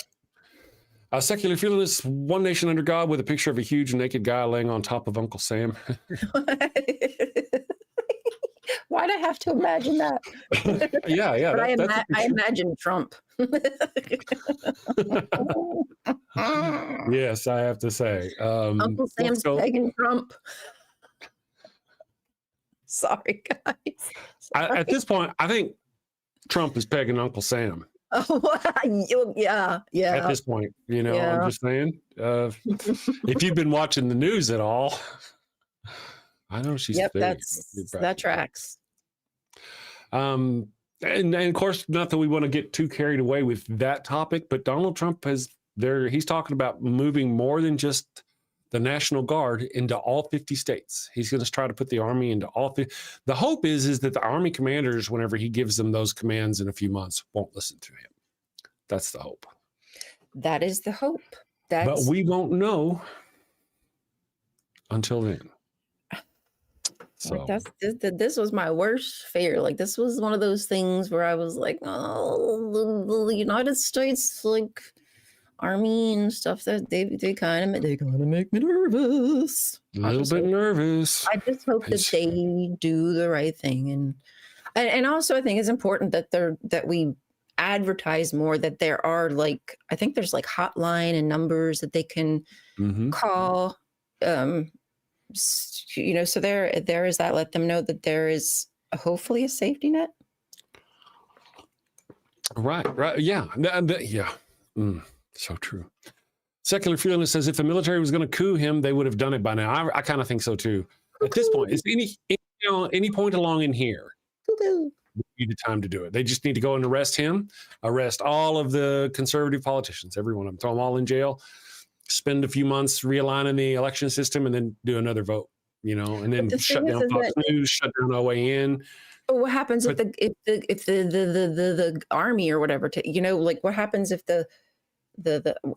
A secular feeling one nation under God with a picture of a huge naked guy laying on top of Uncle Sam. Why'd I have to imagine that? Yeah. But I imagine Trump. Yes, I have to say. Uncle Sam's pegging Trump. Sorry, guys. At this point, I think Trump is pegging Uncle Sam. Oh, yeah. At this point, I'm just saying. If you've been watching the news at all, I know she's. Yep, that tracks. And of course, not that we want to get too carried away with that topic, but Donald Trump he's talking about moving more than just the National Guard into all 50 states. He's going to try to put the Army into all 50. The hope is that the Army commanders, whenever he gives them those commands in a few months, won't listen to him. That's the hope. That is the hope. But we won't know until then. So this was my worst fear. Like, this was one of those things where I was like, oh, the United States, like, Army and stuff, that they kind of make me nervous. A little bit nervous. I just hope that they do the right thing, and also I think it's important that we advertise more, that there are, like, I think there's like hotline and numbers that they can call. So there is that. Let them know that there is hopefully a safety net. Right. Yeah. So true. Secular feeling says if the military was going to coup him, they would have done it by now. I kind of think so too. At this point, is any point along in here, would be the time to do it. They just need to go and arrest him, arrest all of the conservative politicians, every one of them, throw them all in jail, spend a few months realigning the election system, and then do another vote. And then shut down Fox News, shut down OAN. But what happens if the Army or whatever, like what happens if the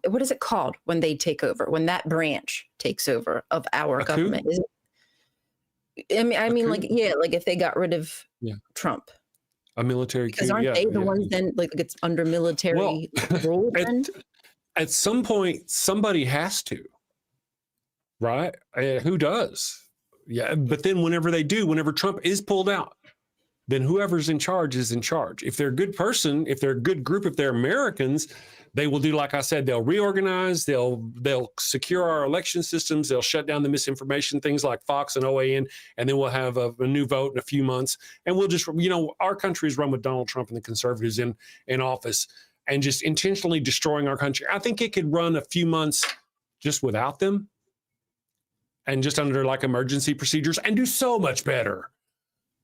what is it called when they take over, when that branch takes over of our government? I mean, like if they got rid of Trump, a military coup, because aren't they the ones then, like, it's under military rule? At some point, somebody has to, right? Who does? Yeah, but then whenever Trump is pulled out, then whoever's in charge is in charge. If they're a good person, if they're a good group, if they're Americans, they will do, like I said, they'll reorganize, they'll secure our election systems, they'll shut down the misinformation, things like Fox and OAN, and then we'll have a new vote in a few months. And we'll just, our country is run with Donald Trump and the conservatives in office and just intentionally destroying our country. I think it could run a few months just without them and just under like emergency procedures and do so much better.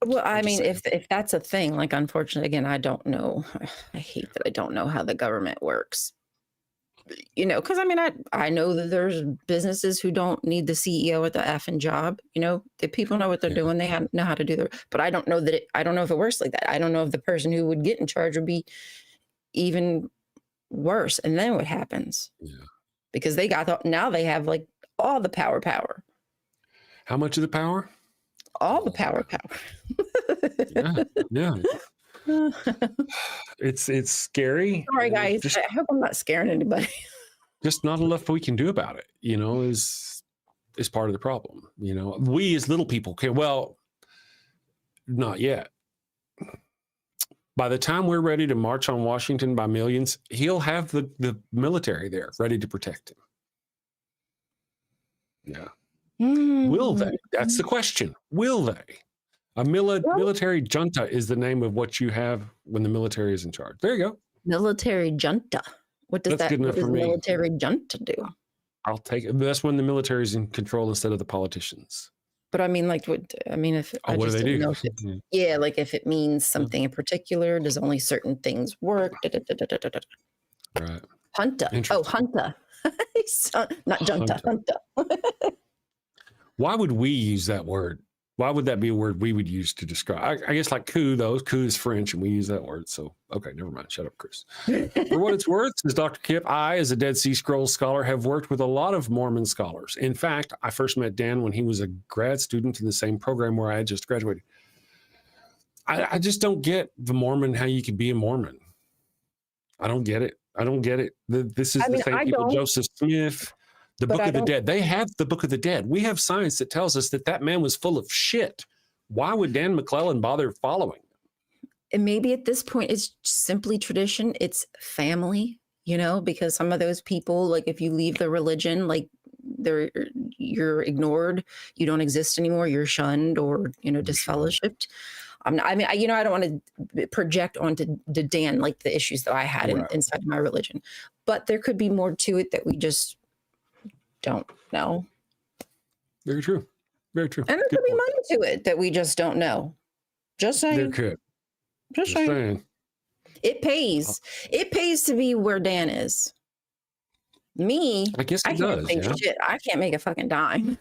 Well, I mean, if that's a thing, like, unfortunately, again, I don't know. I hate that I don't know how the government works. Because I mean, I know that there's businesses who don't need the CEO at the effing job. The people know what they're doing. They know how to do but I don't know I don't know if it works like that. I don't know if the person who would get in charge would be even worse. And then what happens? Yeah. Because they now they have like all the power. How much of the power? All the power. Yeah. It's scary. Sorry, guys. Just, I hope I'm not scaring anybody. just not enough we can do about it, is part of the problem. We as little people can, well, not yet. By the time we're ready to march on Washington by millions, he'll have the military there ready to protect him. Yeah. Will they? That's the question. Will they? A military junta is the name of what you have when the military is in charge. There you go. Military junta. What does military junta do? I'll take it. That's when the military is in control instead of the politicians. But I mean, like, what do they do? Like if it means something in particular, does only certain things work? Right. Junta. Oh, junta. Not junta. Junta. Why would we use that word? Why would that be a word we would use to describe? I guess like coup, though. Coup is French, and we use that word. So, okay, never mind. Shut up, Chris. For what it's worth, says Dr. Kip, I, as a Dead Sea Scrolls scholar, have worked with a lot of Mormon scholars. In fact, I first met Dan when he was a grad student in the same program where I had just graduated. I just don't get the Mormon, how you could be a Mormon. I don't get it. This is the same people, Joseph Smith. The Book of the Dead. They have the Book of the Dead. We have science that tells us that man was full of shit. Why would Dan McClellan bother following? And maybe at this point, it's simply tradition. It's family, because some of those people, like if you leave the religion, like you're ignored, you don't exist anymore, you're shunned or, disfellowshipped. I don't want to project onto Dan, like the issues that I had inside of my religion, but there could be more to it that we just don't know. Very true. And there could be money to it that we just don't know. Just saying. There could. Just saying. It pays. It pays to be where Dan is. Me, I guess it can't does. Shit. I can't make a fucking dime.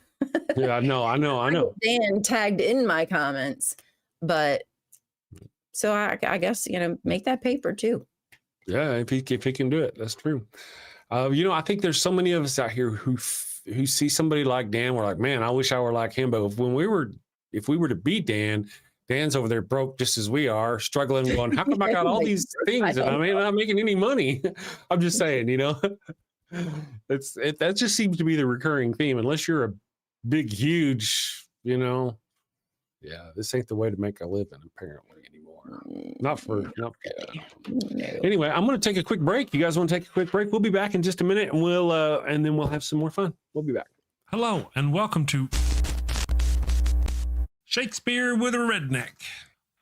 Yeah, I know. Dan tagged in my comments, but so I guess make that paper too. Yeah, if he can do it, that's true. I think there's so many of us out here who see somebody like Dan. We're like, man, I wish I were like him. But if we were to beat Dan, Dan's over there broke just as we are, struggling, going, how come I got all these things and I'm not making any money? I'm just saying, that just seems to be the recurring theme. Unless you're a big, huge, this ain't the way to make a living, apparently, anymore. Anyway, I'm going to take a quick break. You guys want to take a quick break? We'll be back in just a minute, and then we'll have some more fun. We'll be back. Hello, and welcome to Shakespeare with a Redneck.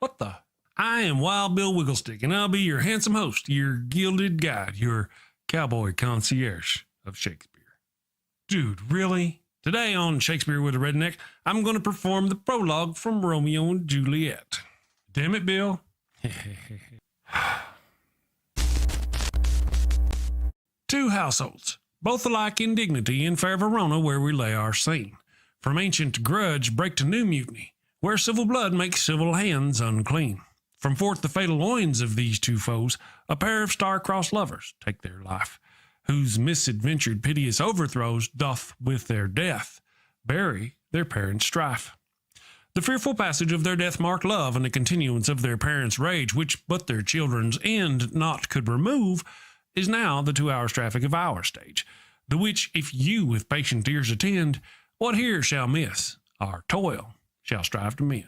What the? I am Wild Bill Wigglestick, and I'll be your handsome host, your gilded guide, your cowboy concierge of Shakespeare. Dude, really? Today on Shakespeare with a Redneck, I'm going to perform the prologue from Romeo and Juliet. Damn it, Bill. Two households, both alike in dignity in fair Verona, where we lay our scene. From ancient grudge break to new mutiny, where civil blood makes civil hands unclean. From forth the fatal loins of these two foes, a pair of star-crossed lovers take their life, whose misadventured piteous overthrows doth with their death bury their parents' strife. The fearful passage of their death-marked love and the continuance of their parents' rage, which but their children's end not could remove, is now the 2 hours traffic of our stage, the which if you with patient ears attend, what here shall miss, our toil shall strive to mend.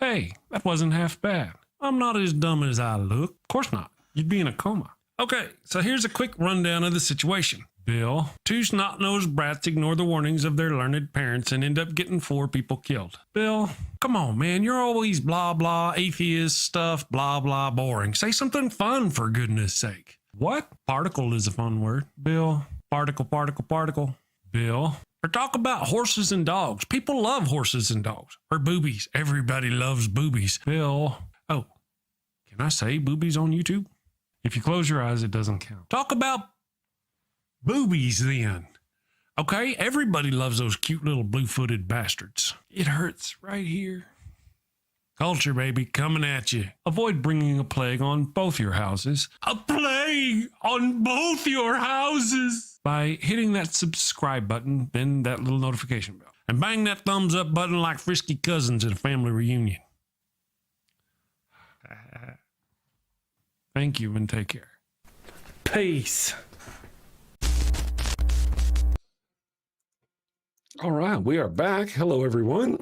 Hey, that wasn't half bad. I'm not as dumb as I look. Of course not. You'd be in a coma. Okay, so here's a quick rundown of the situation. Bill, two snot-nosed brats ignore the warnings of their learned parents and end up getting 4 people killed. Bill, come on, man. You're always blah, blah, atheist stuff, blah, blah, boring. Say something fun, for goodness sake. What? Particle is a fun word. Bill, particle. Bill, or talk about horses and dogs. People love horses and dogs. Or boobies. Everybody loves boobies. Bill, oh, can I say boobies on YouTube? If you close your eyes, it doesn't count. Talk about boobies then. Okay, everybody loves those cute little blue-footed bastards. It hurts right here. Culture, baby, coming at you. Avoid bringing a plague on both your houses. A plague on both your houses! By hitting that subscribe button, then that little notification bell. And bang that thumbs up button like frisky cousins at a family reunion. Thank you and take care. Peace. All right, we are back. Hello, everyone.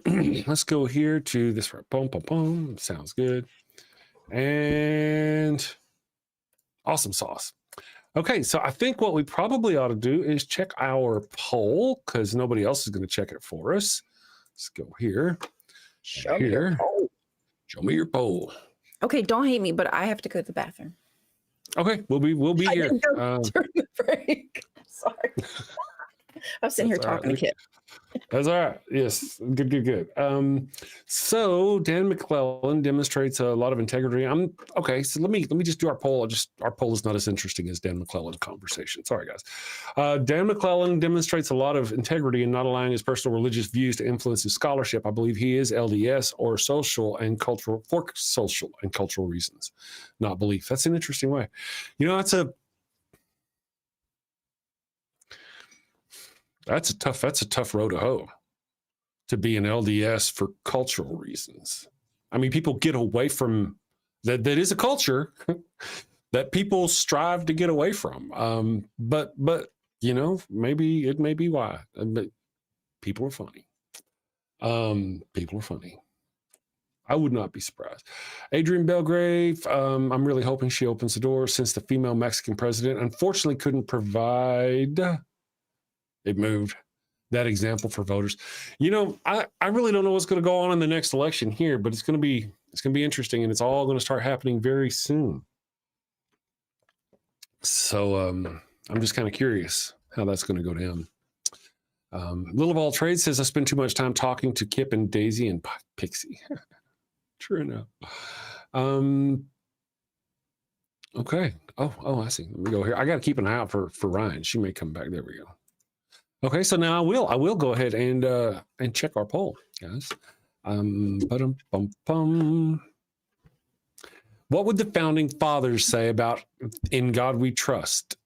Let's go here to this. Boom, boom, boom. Sounds good. And awesome sauce. Okay, so I think what we probably ought to do is check our poll because nobody else is going to check it for us. Let's go here. Show me your poll. Show me your poll. Okay, don't hate me, but I have to go to the bathroom. Okay, we'll be I here. didn't go during the break. Sorry. I'm sitting here talking to Kip. That's all right. Yes. Good. So Dan McClellan demonstrates a lot of integrity. Okay. So let me just do our poll. Our poll is not as interesting as Dan McClellan's conversation. Sorry, guys. Dan McClellan demonstrates a lot of integrity in not allowing his personal religious views to influence his scholarship. I believe he is LDS or social and cultural reasons, not belief. That's an interesting way. You know, that's a tough road to hoe, to be an LDS for cultural reasons. I mean, people get away from that. That is a culture that people strive to get away from. But you know, maybe it may be why. But people are funny. People are funny. I would not be surprised. Adrian Belgrave, I'm really hoping she opens the door since the female Mexican president unfortunately couldn't provide. It moved that example for voters. You know, I really don't know what's going to go on in the next election here, but it's going to be interesting, and it's all going to start happening very soon. So I'm just kind of curious how that's going to go down. Little of all trades says I spend too much time talking to Kip and Daisy and Pixie. True enough. Okay. Oh, I see. Let me go here. I got to keep an eye out for Ryan. She may come back. There we go. Okay, so now I will go ahead and check our poll, guys. What would the founding fathers say about "In God We Trust"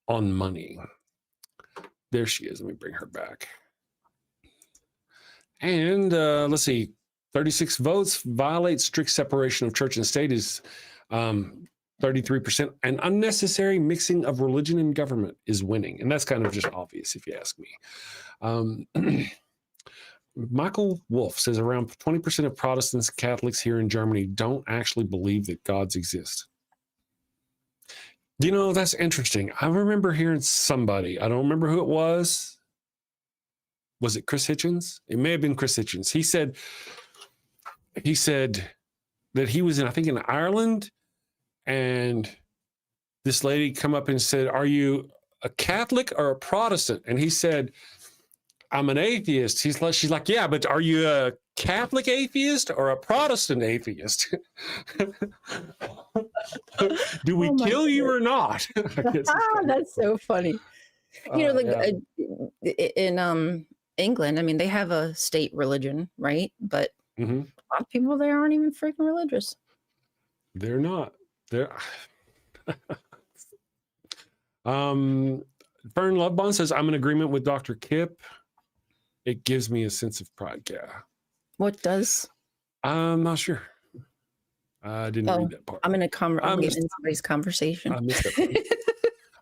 on money? There she is. Let me bring her back. And let's see, 36 votes. Violate strict separation of church and state is 33%. An unnecessary mixing of religion and government is winning. And that's kind of just obvious if you ask me. Michael Wolf says around 20% of Protestants and Catholics here in Germany don't actually believe that gods exist. You know, that's interesting. I remember hearing somebody, I don't remember who it was. Was it Chris Hitchens? It may have been Chris Hitchens. He said that he was in Ireland, and this lady come up and said, "Are you a Catholic or a Protestant?" And he said, "I'm an atheist." She's like, "Yeah, but are you a Catholic atheist or a Protestant atheist? Do we kill you or not?" That's so funny. You know, in England, I mean, they have a state religion, right? But a lot of people there aren't even freaking religious. They're not. Fern Lovebond says, "I'm in agreement with Dr. Kip. It gives me a sense of pride." Yeah. What does? I'm not sure. I didn't read that part. I'm getting in somebody's conversation. I missed that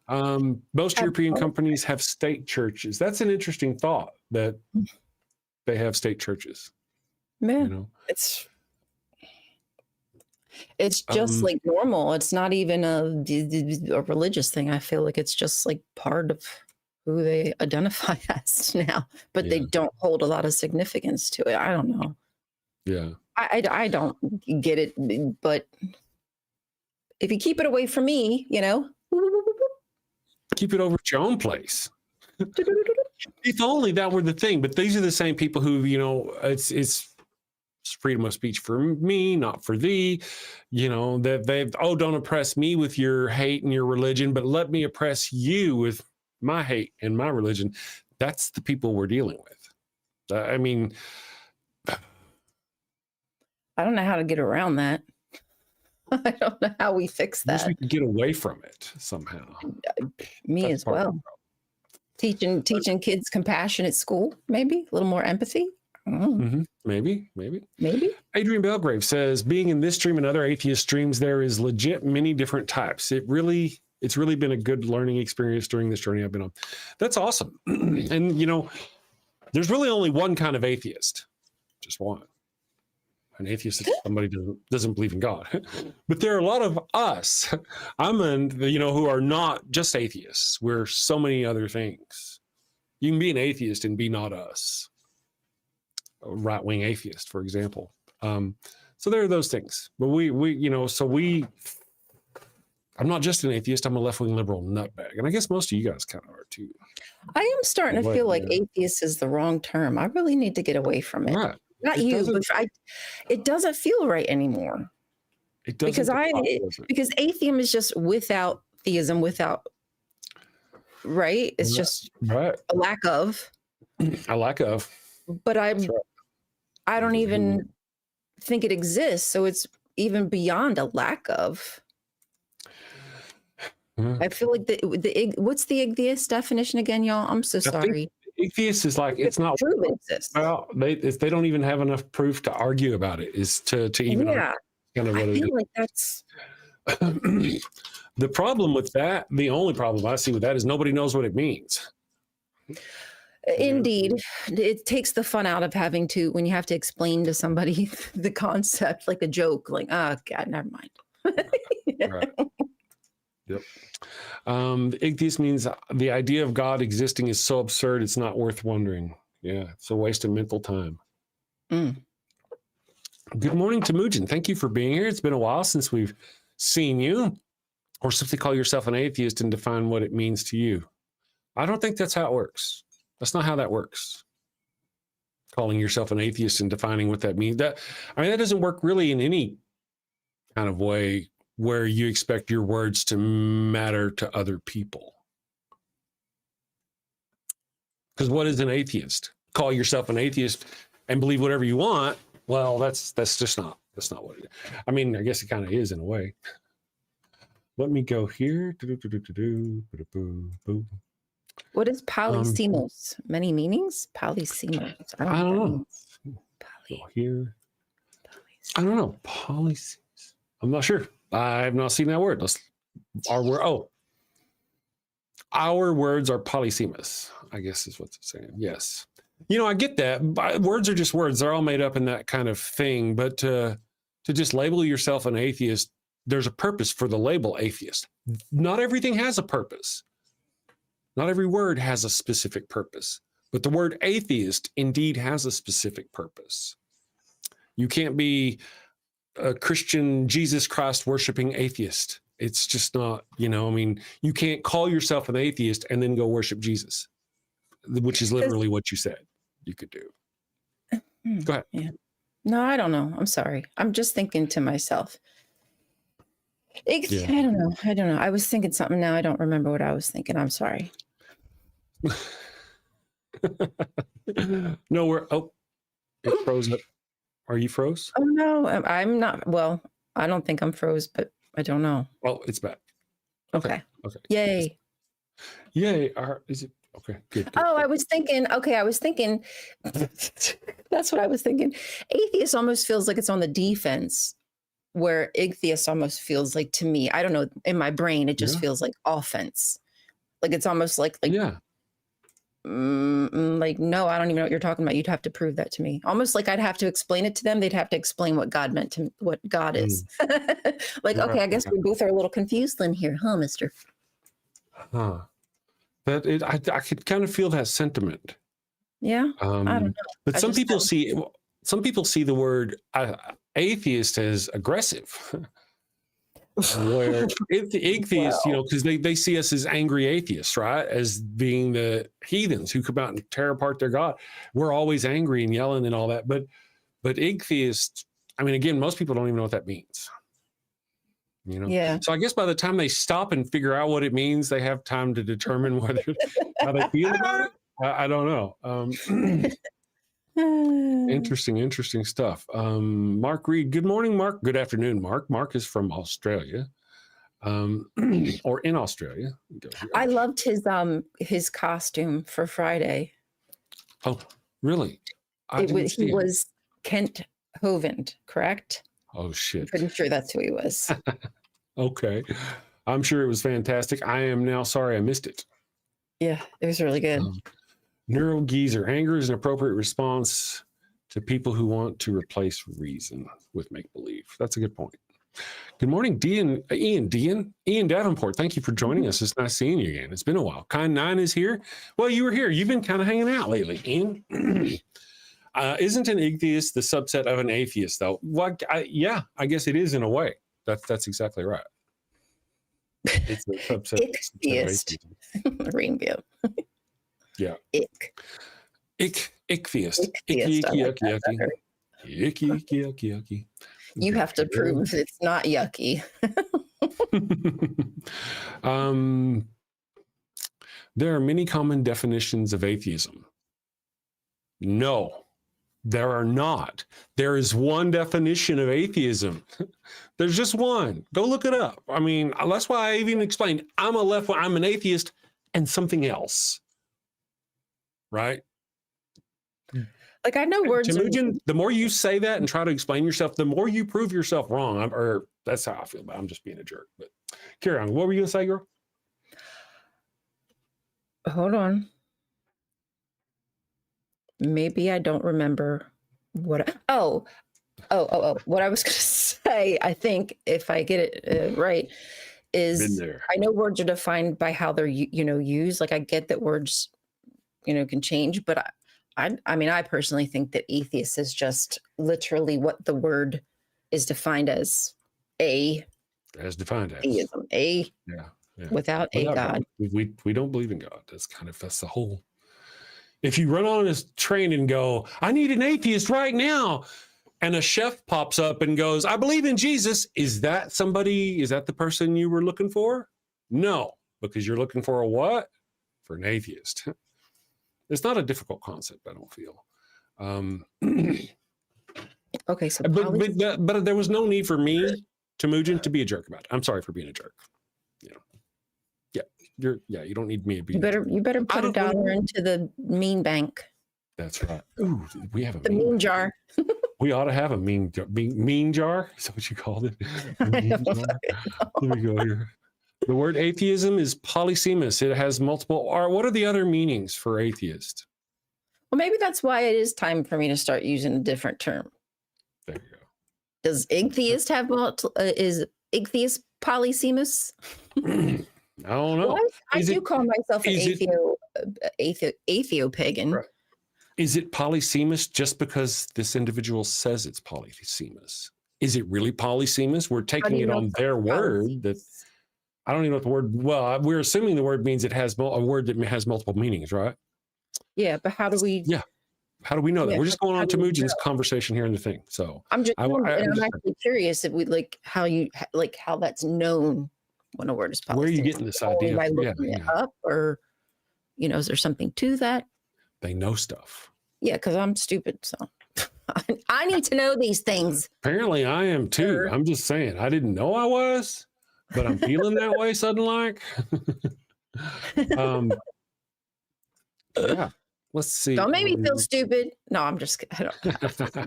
part. Most European companies have state churches. That's an interesting thought, that they have state churches. Man, you know? It's just like normal. It's not even a religious thing. I feel like it's just like part of who they identify as now, but they don't hold a lot of significance to it. I don't know. Yeah. I don't get it, but if you keep it away from me, you know, keep it over at your own place. If only that were the thing. But these are the same people who, you know, it's freedom of speech for me, not for thee. You know, that they've, don't oppress me with your hate and your religion, but let me oppress you with my hate and my religion. That's the people we're dealing with. I mean, I don't know how to get around that. I don't know how we fix I wish that. we could get away from it somehow. Me That's as part of the well. problem. Teaching kids compassion at school, maybe a little more empathy. I don't know. Maybe. Maybe. Adrian Belgrave says, being in this stream and other atheist streams, there is legit many different types. It's really been a good learning experience during this journey I've been on. That's awesome. And, you know, there's really only one kind of atheist, just one. An atheist is somebody who doesn't believe in God. But there are a lot of us, who are not just atheists. We're so many other things. You can be an atheist and be not us. A right-wing atheist, for example. So there are those things. But I'm not just an atheist, I'm a left-wing liberal nutbag. And I guess most of you guys kind of are too. I am starting to feel like atheist is the wrong term. I really need to get away from it. Right. Not you, but it doesn't feel right anymore. It doesn't. Because atheism is just without theism, right? It's just a lack of. A lack of. But I don't even think it exists. So it's even beyond a lack of. I feel like what's the atheist definition again, y'all? I'm so sorry. Atheist is like, it's not true it exists. Well, they don't even have enough proof to argue about it. Is to even kind of what I feel like that's the problem with that. The only problem I see with that is nobody knows what it means. Indeed, it takes the fun out of having to when you have to explain to somebody the concept like a joke, like, oh God, never mind. Right. Yep. Atheist means the idea of God existing is so absurd it's not worth wondering. Yeah, it's a waste of mental time. Good morning, Temujin. Thank you for being here. It's been a while since we've seen you. Or simply call yourself an atheist and define what it means to you. I don't think that's how it works. That's not how that works. Calling yourself an atheist and defining what that means. That doesn't work really in any kind of way where you expect your words to matter to other people. Because what is an atheist? Call yourself an atheist and believe whatever you want. Well, that's just not what it is. I mean, I guess it kind of is in a way. Let me go here. What is polysemos? Many meanings? Polysemos. I don't know. Go here. I don't know. Polysemos. I'm not sure. I have not seen that word. Our words are polysemous, I guess is what it's saying. Yes. I get that. Words are just words. They're all made up in that kind of thing. But to just label yourself an atheist, there's a purpose for the label atheist. Not everything has a purpose. Not every word has a specific purpose. But the word atheist indeed has a specific purpose. You can't be a Christian, Jesus Christ worshiping atheist. It's just not, you can't call yourself an atheist and then go worship Jesus, which is literally what you said you could do. Go ahead. Yeah. No, I don't know. I'm sorry. I'm just thinking to myself. I don't know. I was thinking something now. I don't remember what I was thinking. I'm sorry. No, it froze up. Are you froze? Oh, no, I'm not. Well, I don't think I'm froze, but I don't know. Oh, it's back. Okay. Yay. Is it? Okay, good. Oh, I was thinking, that's what I was thinking. Atheist almost feels like it's on the defense, where atheist almost feels like, to me, I don't know, in my brain, it just feels like offense. Like it's almost like like, no, I don't even know what you're talking about. You'd have to prove that to me. Almost like I'd have to explain it to them. They'd have to explain what God meant to what God is. Like, okay, I guess we both are a little confused then here, huh, mister? Huh. I could kind of feel that sentiment. Yeah. I don't know. But some people see the word atheist as aggressive. Where atheists, because they see us as angry atheists, right? As being the heathens who come out and tear apart their God. We're always angry and yelling and all that. But atheists, again, most people don't even know what that means. Yeah. So I guess by the time they stop and figure out what it means, they have time to determine how they feel about it. I don't know. Interesting stuff. Mark Reed, good morning, Mark. Good afternoon, Mark. Mark is from Australia, or in Australia. I loved his costume for Friday. Oh, really? He was Kent Hovind, correct? Oh, shit. I'm pretty sure that's who he was. Okay. I'm sure it was fantastic. I am now sorry I missed it. Yeah, it was really good. Neural geezer. Anger is an appropriate response to people who want to replace reason with make-believe. That's a good point. Good morning, Ian Davenport. Thank you for joining us. It's nice seeing you again. It's been a while. Kind 9 is here. Well, you were here. You've been kind of hanging out lately, Ian. Isn't an atheist the subset of an atheist, though? Yeah, I guess it is in a way. That's exactly right. It's a subset of atheism. Rainbow. Yeah. Icktheist. Icky. You have to prove it's not yucky. There are many common definitions of atheism. No, there are not. There is one definition of atheism. There's just one. Go look it up. I mean, that's why I even explained I'm an atheist and something else. Right? Like, I know words. Temujin, the more you say that and try to explain yourself, the more you prove yourself wrong. Or that's how I feel about it. I'm just being a jerk. But carry on. What were you going to say, girl? Hold on. Maybe I don't remember what. What I was going to say, I think, if I get it right, is I know words are defined by how they're used. Like, I get that words can change, but I mean, I personally think that atheist is just literally what the word is defined as. As defined as theism. Without a God. We don't believe in God. That's the whole. If you run on this train and go, I need an atheist right now, and a chef pops up and goes, I believe in Jesus, is that the person you were looking for? No, because you're looking for a what? For an atheist. It's not a difficult concept, I don't feel. Okay, so but there was no need for me, Temujin, to be a jerk about it. I'm sorry for being a jerk. You don't need me to be. You better put $1 into the mean bank. That's right. Ooh, we have a mean jar. We ought to have a mean jar. Is that what you called it? Let me go here. The word atheism is polysemous. It has multiple. Or what are the other meanings for atheist? Well, maybe that's why it is time for me to start using a different term. There you go. Does atheist have is atheist polysemous? I don't know. Well, I do call myself an atheo-pagan. Right. Is it polysemous just because this individual says it's polysemous? Is it really polysemous? We're taking it on their word that I don't even know what the word. Well, we're assuming the word means it has a word that has multiple meanings, right? Yeah, but how do we? Yeah, how do we know that? We're just going on to Temujin's conversation here in the thing. So I'm actually curious if we how that's known when a word is polysemous. Where are you getting this idea? Am I looking it up, or is there something to that? They know stuff. Yeah, because I'm stupid, so I need to know these things. Apparently, I am too. Sure. I'm just saying, I didn't know I was, but I'm feeling that way suddenly. Yeah. Let's see. Don't make me feel stupid. No, I'm just kidding.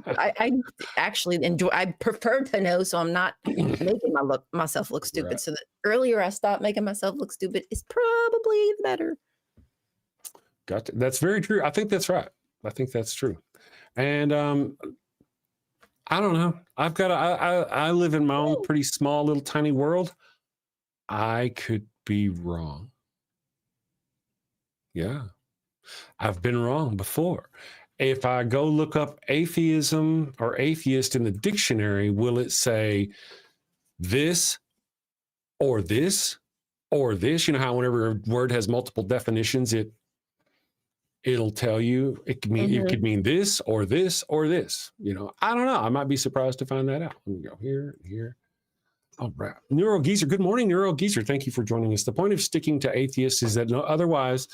I actually enjoy. I prefer to know, so I'm not making myself look stupid. Right. So the earlier I stop making myself look stupid, is probably better. Gotcha. That's very true. I think that's right. I think that's true. And I don't know. I live in my own pretty small little tiny world. I could be wrong. Yeah. I've been wrong before. If I go look up atheism or atheist in the dictionary, will it say this or this or this? You know how whenever a word has multiple definitions, it'll tell you it could mean this or this or this. I don't know. I might be surprised to find that out. Let me go here and here. All right. Neural Geezer. Good morning, Neural Geezer. Thank you for joining us. The point of sticking to atheists is that otherwise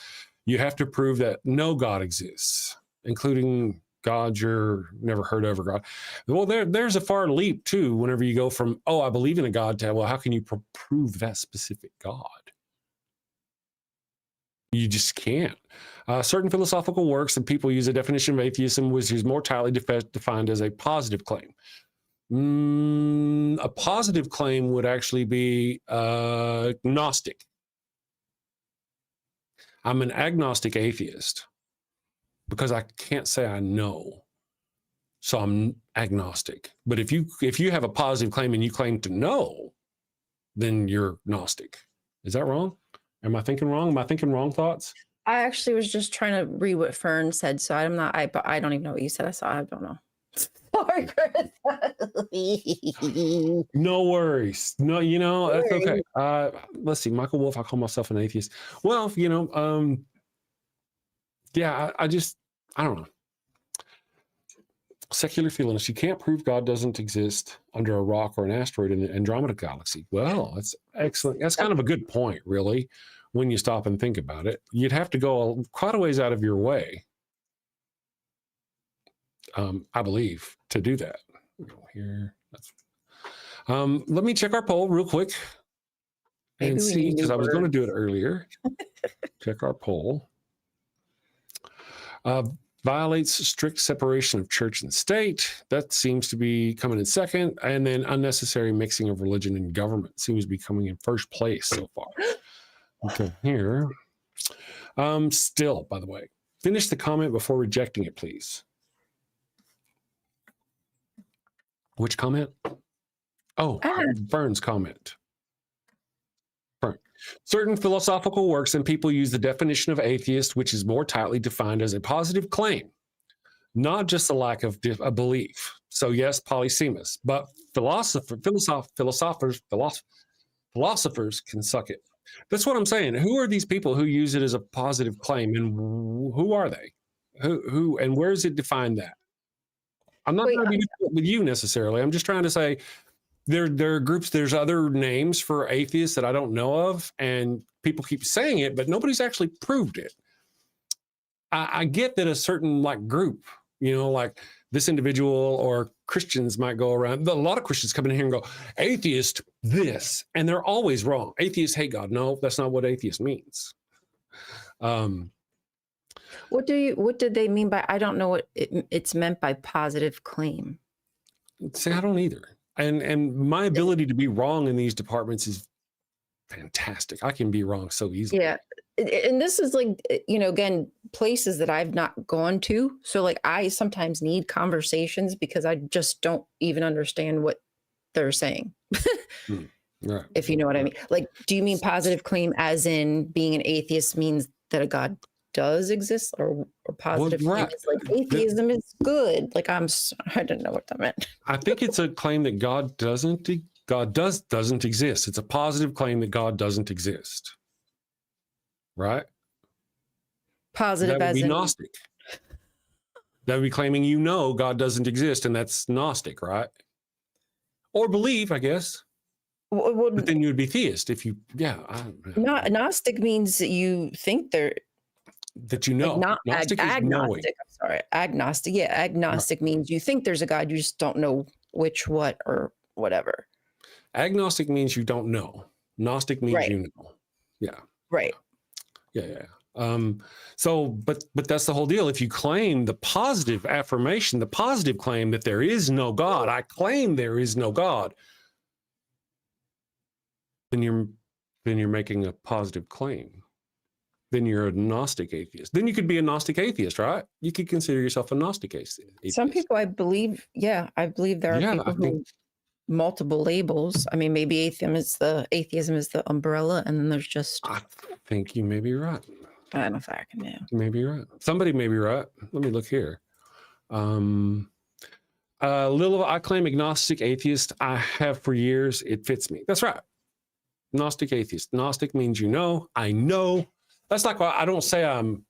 you have to prove that no God exists, including gods you're never heard of or God. Well, there's a far leap too. Whenever you go from, oh, I believe in a God to, well, how can you prove that specific God? You just can't. Certain philosophical works and people use a definition of atheism, which is more tightly defined as a positive claim. A positive claim would actually be Gnostic. I'm an agnostic atheist because I can't say I know. So I'm agnostic. But if you have a positive claim and you claim to know, then you're Gnostic. Is that wrong? Am I thinking wrong? Am I thinking wrong thoughts? I actually was just trying to read what Fern said, so I don't even know what you said. I don't know. Sorry, Chris. No worries. No, that's okay. Let's see. Michael Wolff, I call myself an atheist. Well, yeah, I don't know. Secular feelings. You can't prove God doesn't exist under a rock or an asteroid in the Andromeda galaxy. Well, that's excellent. That's kind of a good point, really, when you stop and think about it. You'd have to go quite a ways out of your way, I believe, to do that. Go here. Let me check our poll real quick and see, because I was going to do it earlier. Check our poll. Violates strict separation of church and state. That seems to be coming in second. And then unnecessary mixing of religion and government seems to be coming in first place so far. Okay, here. Still, by the way, finish the comment before rejecting it, please. Which comment? Oh, Fern's comment. Fern. Certain philosophical works and people use the definition of atheist, which is more tightly defined as a positive claim, not just a lack of a belief. So yes, polysemous, but philosophers can suck it. That's what I'm saying. Who are these people who use it as a positive claim, and who are they? Who and where is it defined that? I'm not trying to be with you necessarily. I'm just trying to say there are groups, there's other names for atheists that I don't know of, and people keep saying it, but nobody's actually proved it. I get that a certain group, like this individual or Christians might go around. A lot of Christians come in here and go, atheist this, and they're always wrong. Atheists hate God. No, that's not what atheist means. What did they mean by, I don't know what it's meant by positive claim. See, I don't either. And my ability to be wrong in these departments is fantastic. I can be wrong so easily. Yeah. And this is again, places that I've not gone to. So I sometimes need conversations because I just don't even understand what they're saying. Right. If you know what I mean. Do you mean positive claim as in being an atheist means that a God does exist, or positive claim is atheism is good? I didn't know what that meant. I think it's a claim that God doesn't exist. It's a positive claim that God doesn't exist. Right? Positive that would as be Gnostic. That would be claiming God doesn't exist, and that's Gnostic, right? Or believe, I guess. Well, but then you would be theist if you, Gnostic means that you think that you know. Agnostic. I'm sorry, agnostic. Yeah, agnostic means you think there's a God, you just don't know which, what, or whatever. Agnostic means you don't know. Gnostic means you know. Yeah. Right. Yeah. So, but that's the whole deal. If you claim the positive affirmation, the positive claim that there is no God, I claim there is no God, then you're making a positive claim. Then you're a Gnostic atheist. Then you could be a Gnostic atheist, right? You could consider yourself a Gnostic atheist. Some people, I believe there are people who multiple labels. I mean, maybe atheism is the umbrella, and then there's just. I think you may be right. I don't know if I can know. Maybe you're right. Somebody may be right. Let me look here. I claim agnostic atheist. I have for years. It fits me. That's right. Gnostic atheist. Gnostic means I know. That's why I don't say I'm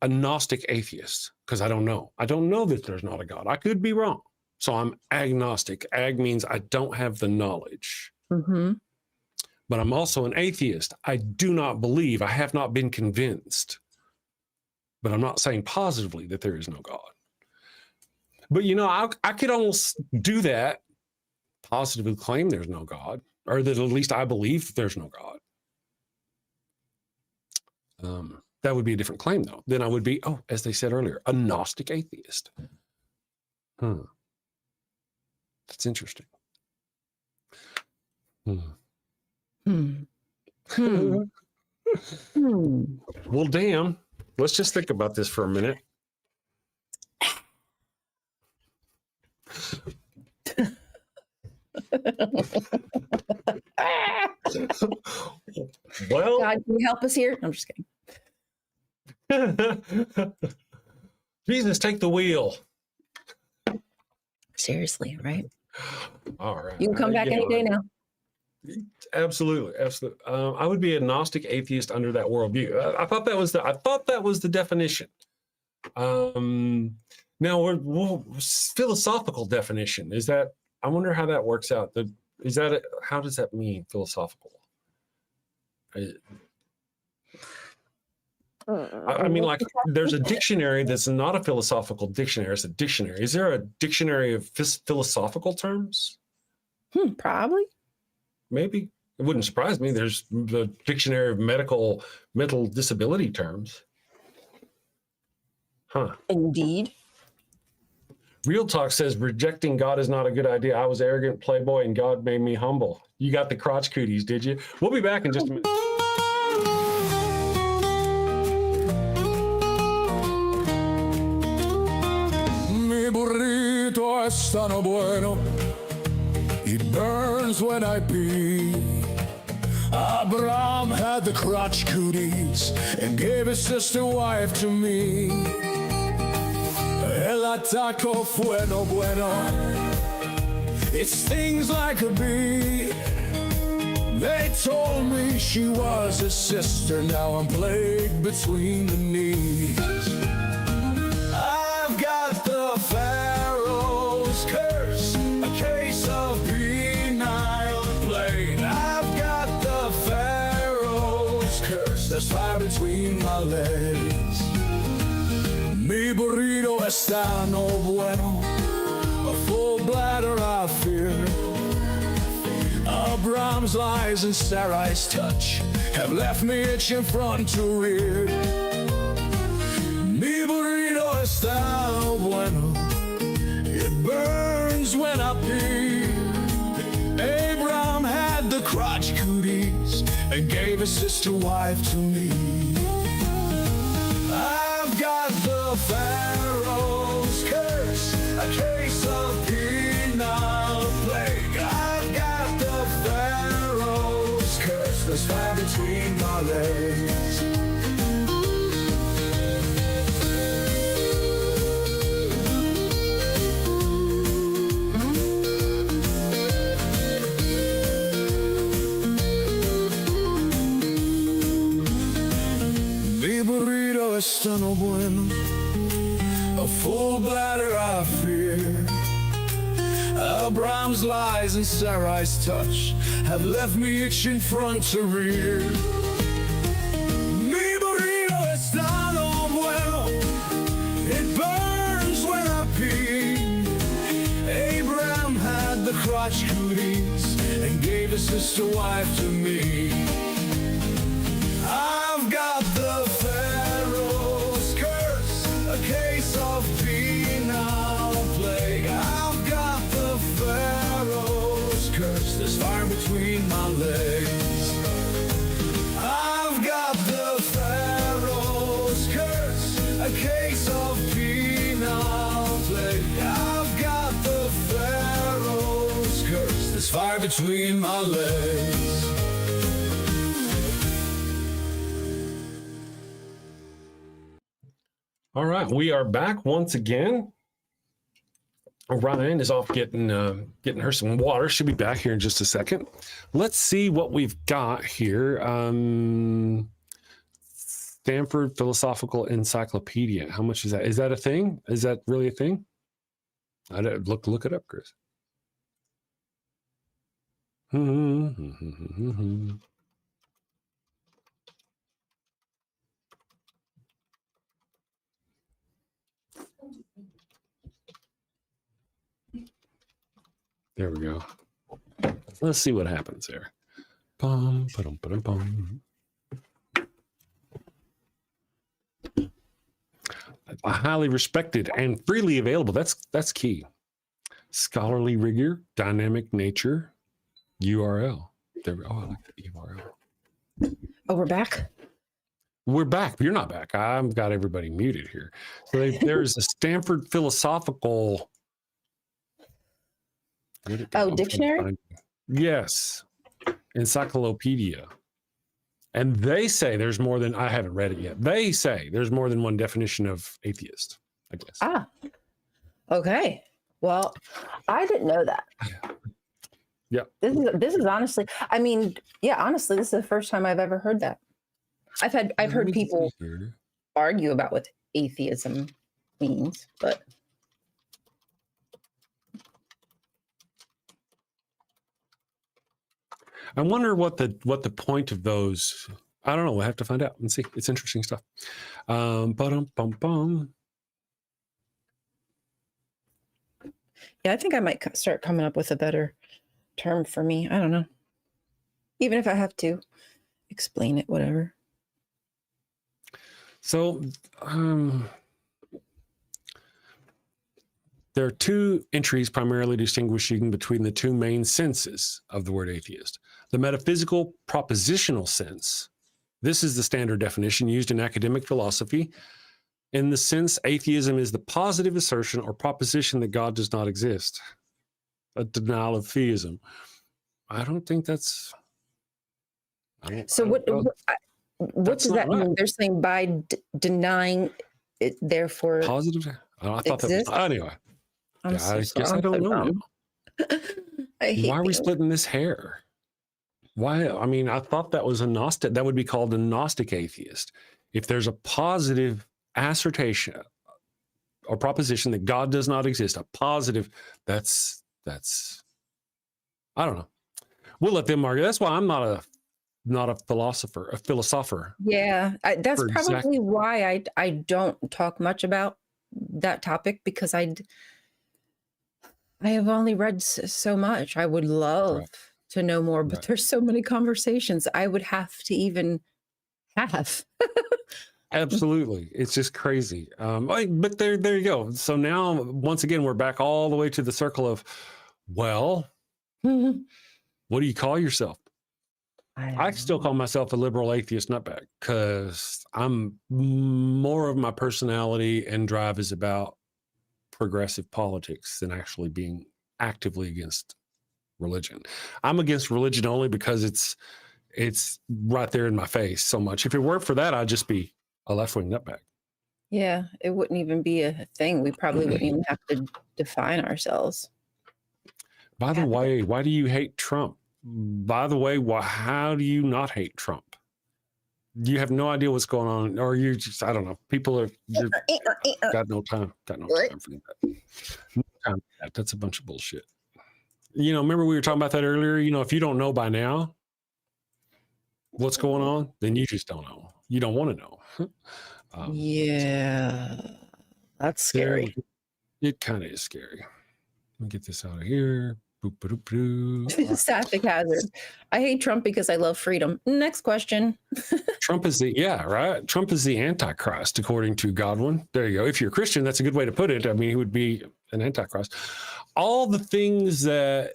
a Gnostic atheist, because I don't know. I don't know that there's not a God. I could be wrong. So I'm agnostic. Ag means I don't have the knowledge. Mm-hmm. But I'm also an atheist. I do not believe. I have not been convinced. But I'm not saying positively that there is no God. But I could almost do that, positively claim there's no God, or that at least I believe that there's no God. That would be a different claim, though. Then I would be, as they said earlier, a Gnostic atheist. That's interesting. Well, damn. Let's just think about this for a minute. Well, God, can you help us here? I'm just kidding. Jesus, take the wheel. Seriously, right? All right. You can come back any day now. Absolutely. I would be a Gnostic atheist under that worldview. I thought that was the definition. Now, philosophical definition is that. I wonder how that works out. How does that mean, philosophical? I mean, like, there's a dictionary that's not a philosophical dictionary. It's a dictionary. Is there a dictionary of philosophical terms? Probably. Maybe. It wouldn't surprise me. There's the dictionary of mental disability terms. Indeed. Real Talk says rejecting God is not a good idea. I was arrogant playboy and God made me humble. You got the crotch cooties, did you? We'll be back in just a minute. Mi burrito es tan bueno. It burns when I pee. Abraham had the crotch cooties and gave his sister wife to me. El ataco bueno, bueno. It stings like a bee. They told me she was his sister. Now I'm plagued between the knees. I've got the Pharaoh's curse, a case of penile plague. I've got the Pharaoh's curse. There's fire between my legs. Mi burrito está no bueno, a full bladder I fear. Abraham's lies and Sarai's touch have left me itching front to rear. Mi burrito está no bueno, it burns when I pee. Abraham had the crotch cooties and gave his sister wife to me. I've got the Pharaoh's curse, a case of penile plague. I've got the Pharaoh's curse, there's fire between my legs. Mi burrito está no bueno, a full bladder I fear. Abraham's lies and Sarai's touch have left me itching front to rear. Mi burrito está no bueno, it burns when I pee. Abraham had the crotch cooties and gave his sister wife to me. I've got the Pharaoh's curse, a case of penile plague. I've got the Pharaoh's curse, there's fire between my legs. I've got the Pharaoh's curse, a case of penile plague. I've got the Pharaoh's curse, there's fire between my legs. All right, we are back once again. Ryan is off getting her some water. She'll be back here in just a second. Let's see what we've got here. Stanford Philosophical Encyclopedia. How much is that? Is that a thing? Is that really a thing? I don't, look it up, Chris. There we go. Let's see what happens there. Bum, ba-dum, ba-dum, bum. Highly respected and freely available. That's key. Scholarly rigor, dynamic nature, URL. There we go. Oh, I like the URL. Oh, we're back. We're back. You're not back. I've got everybody muted here. So there's a Stanford philosophical. Oh, dictionary? Yes. Encyclopedia. And they say there's more than, I haven't read it yet. They say there's more than one definition of atheist, I guess. Ah, okay. Well, I didn't know that. Yeah. This is honestly, I mean, yeah, honestly, this is the first time I've ever heard that. I've heard people argue about what atheism means, but I wonder what the point of those. I don't know. We'll have to find out and see. It's interesting stuff. Ba-dum-bum-bum. yeah, I think I might start coming up with a better term for me. I don't know. Even if I have to explain it, whatever. So there are two entries primarily distinguishing between the two main senses of the word atheist. The metaphysical propositional sense. This is the standard definition used in academic philosophy. In the sense, atheism is the positive assertion or proposition that God does not exist. A denial of theism. I don't think that's... So what does that mean? They're saying by denying it, therefore... Positive? I thought that was... Anyway. I guess I don't know. Why are we splitting this hair? Why? I mean, I thought that was a Gnostic. That would be called a Gnostic atheist. If there's a positive assertion or proposition that God does not exist, a positive, that's I don't know. We'll let them argue. That's why I'm not a philosopher. Yeah, that's probably why I don't talk much about that topic, because I have only read so much. I would love to know more, but there's so many conversations I would have to even have. Absolutely. It's just crazy. But there you go. So now, once again, we're back all the way to the circle of, well, what do you call yourself? I still call myself a liberal atheist nutbag, because I'm more of my personality and drive is about progressive politics than actually being actively against religion. I'm against religion only because it's right there in my face so much. If it weren't for that, I'd just be a left-wing nutbag. Yeah, it wouldn't even be a thing. We probably wouldn't even have to define ourselves. By the way, why do you hate Trump? By the way, how do you not hate Trump? You have no idea what's going on, or you just, I don't know. People are, got no time for that. No time for that. That's a bunch of bullshit. You know, remember we were talking about that earlier? You know, if you don't know by now what's going on, then you just don't know. You don't want to know. Yeah, that's scary. It kind of is scary. Let me get this out of here. Boop, boop, boop. Sapphic hazard. I hate Trump because I love freedom. Next question. Trump is Trump is the Antichrist, according to Godwin. There you go. If you're a Christian, that's a good way to put it. I mean, he would be an Antichrist. All the things that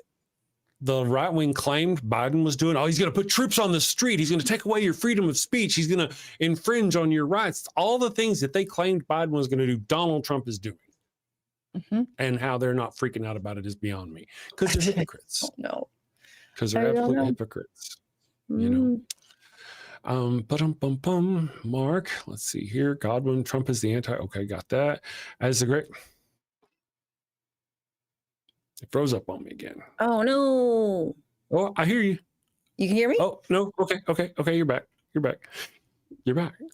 the right wing claimed Biden was doing, he's going to put troops on the street. He's going to take away your freedom of speech. He's going to infringe on your rights. All the things that they claimed Biden was going to do, Donald Trump is doing. Mm-hmm. And how they're not freaking out about it is beyond me, because they're hypocrites. No, because they're absolute hypocrites. You know. Mark, let's see here. Godwin, Trump is the anti. Okay, got that. As a great. It froze up on me again. Oh no. Oh, I hear you. You can hear me? Oh no. Okay. You're back. You're back.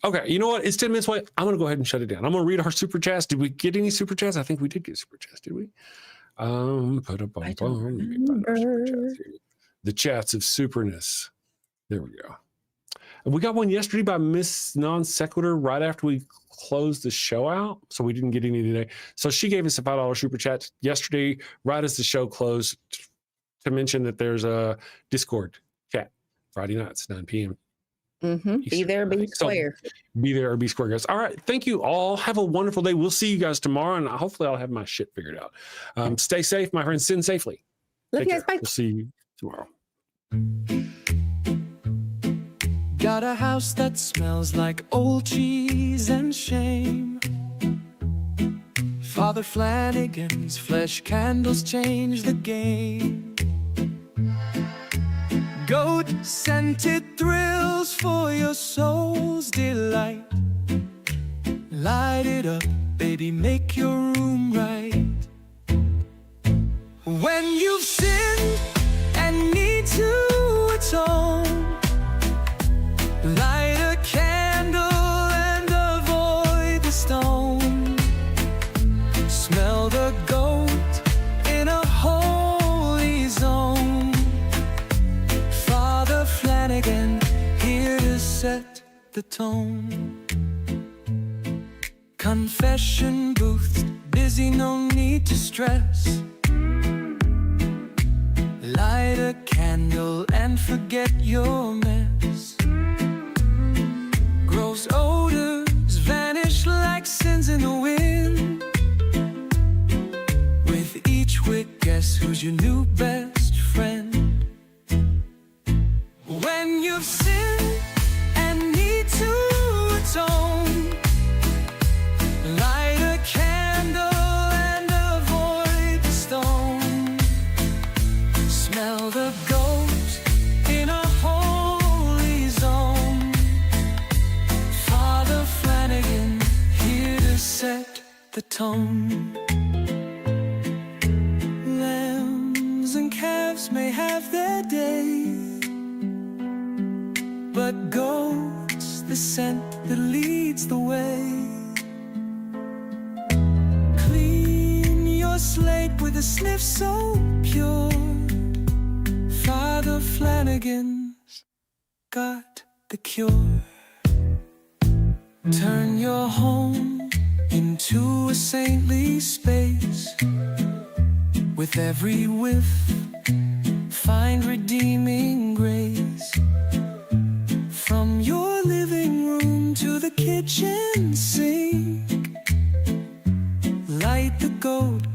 Okay. You know what? It's 10 minutes away. I'm going to go ahead and shut it down. I'm going to read our super chats. Did we get any super chats? I think we did get super chats. Did we? The chats of superness. There we go. And we got one yesterday by Miss Non Sequitur right after we closed the show out. So we didn't get any today. So she gave us a $5 super chat yesterday, right as the show closed. to mention that there's a Discord chat Friday nights, 9 p.m. Be there, be square. So, be there or be square, guys. All right. Thank you all. Have a wonderful day. We'll see you guys tomorrow, and hopefully I'll have my shit figured out. Stay safe, my friends. Sin safely. Love you guys. Bye. We'll see you tomorrow. Got a house that smells like old cheese and shame. Father Flanagan's flesh candles change the game. Goat-scented thrills for your soul's delight. Light it up, baby, make your room right. When you've sinned and need to atone, light a candle and avoid the stone. Smell the goat in a holy zone. Father Flanagan, here to set the tone. Confession booth, busy, no need to stress. Light a candle and forget your mess. Gross odors vanish like sins in the wind. With each wick, guess who's your new best friend? When you've sinned and need to atone, light a candle and avoid the stone. Smell the goat in a holy zone. Father Flanagan, here to set the tone. Lambs and calves may have their day, but goat's the scent that leads the way. Clean your slate with a sniff so pure. Father Flanagan's got the cure. Turn your home into a saintly space. With every whiff, find redeeming grace. From your living room to the kitchen sink, light the goat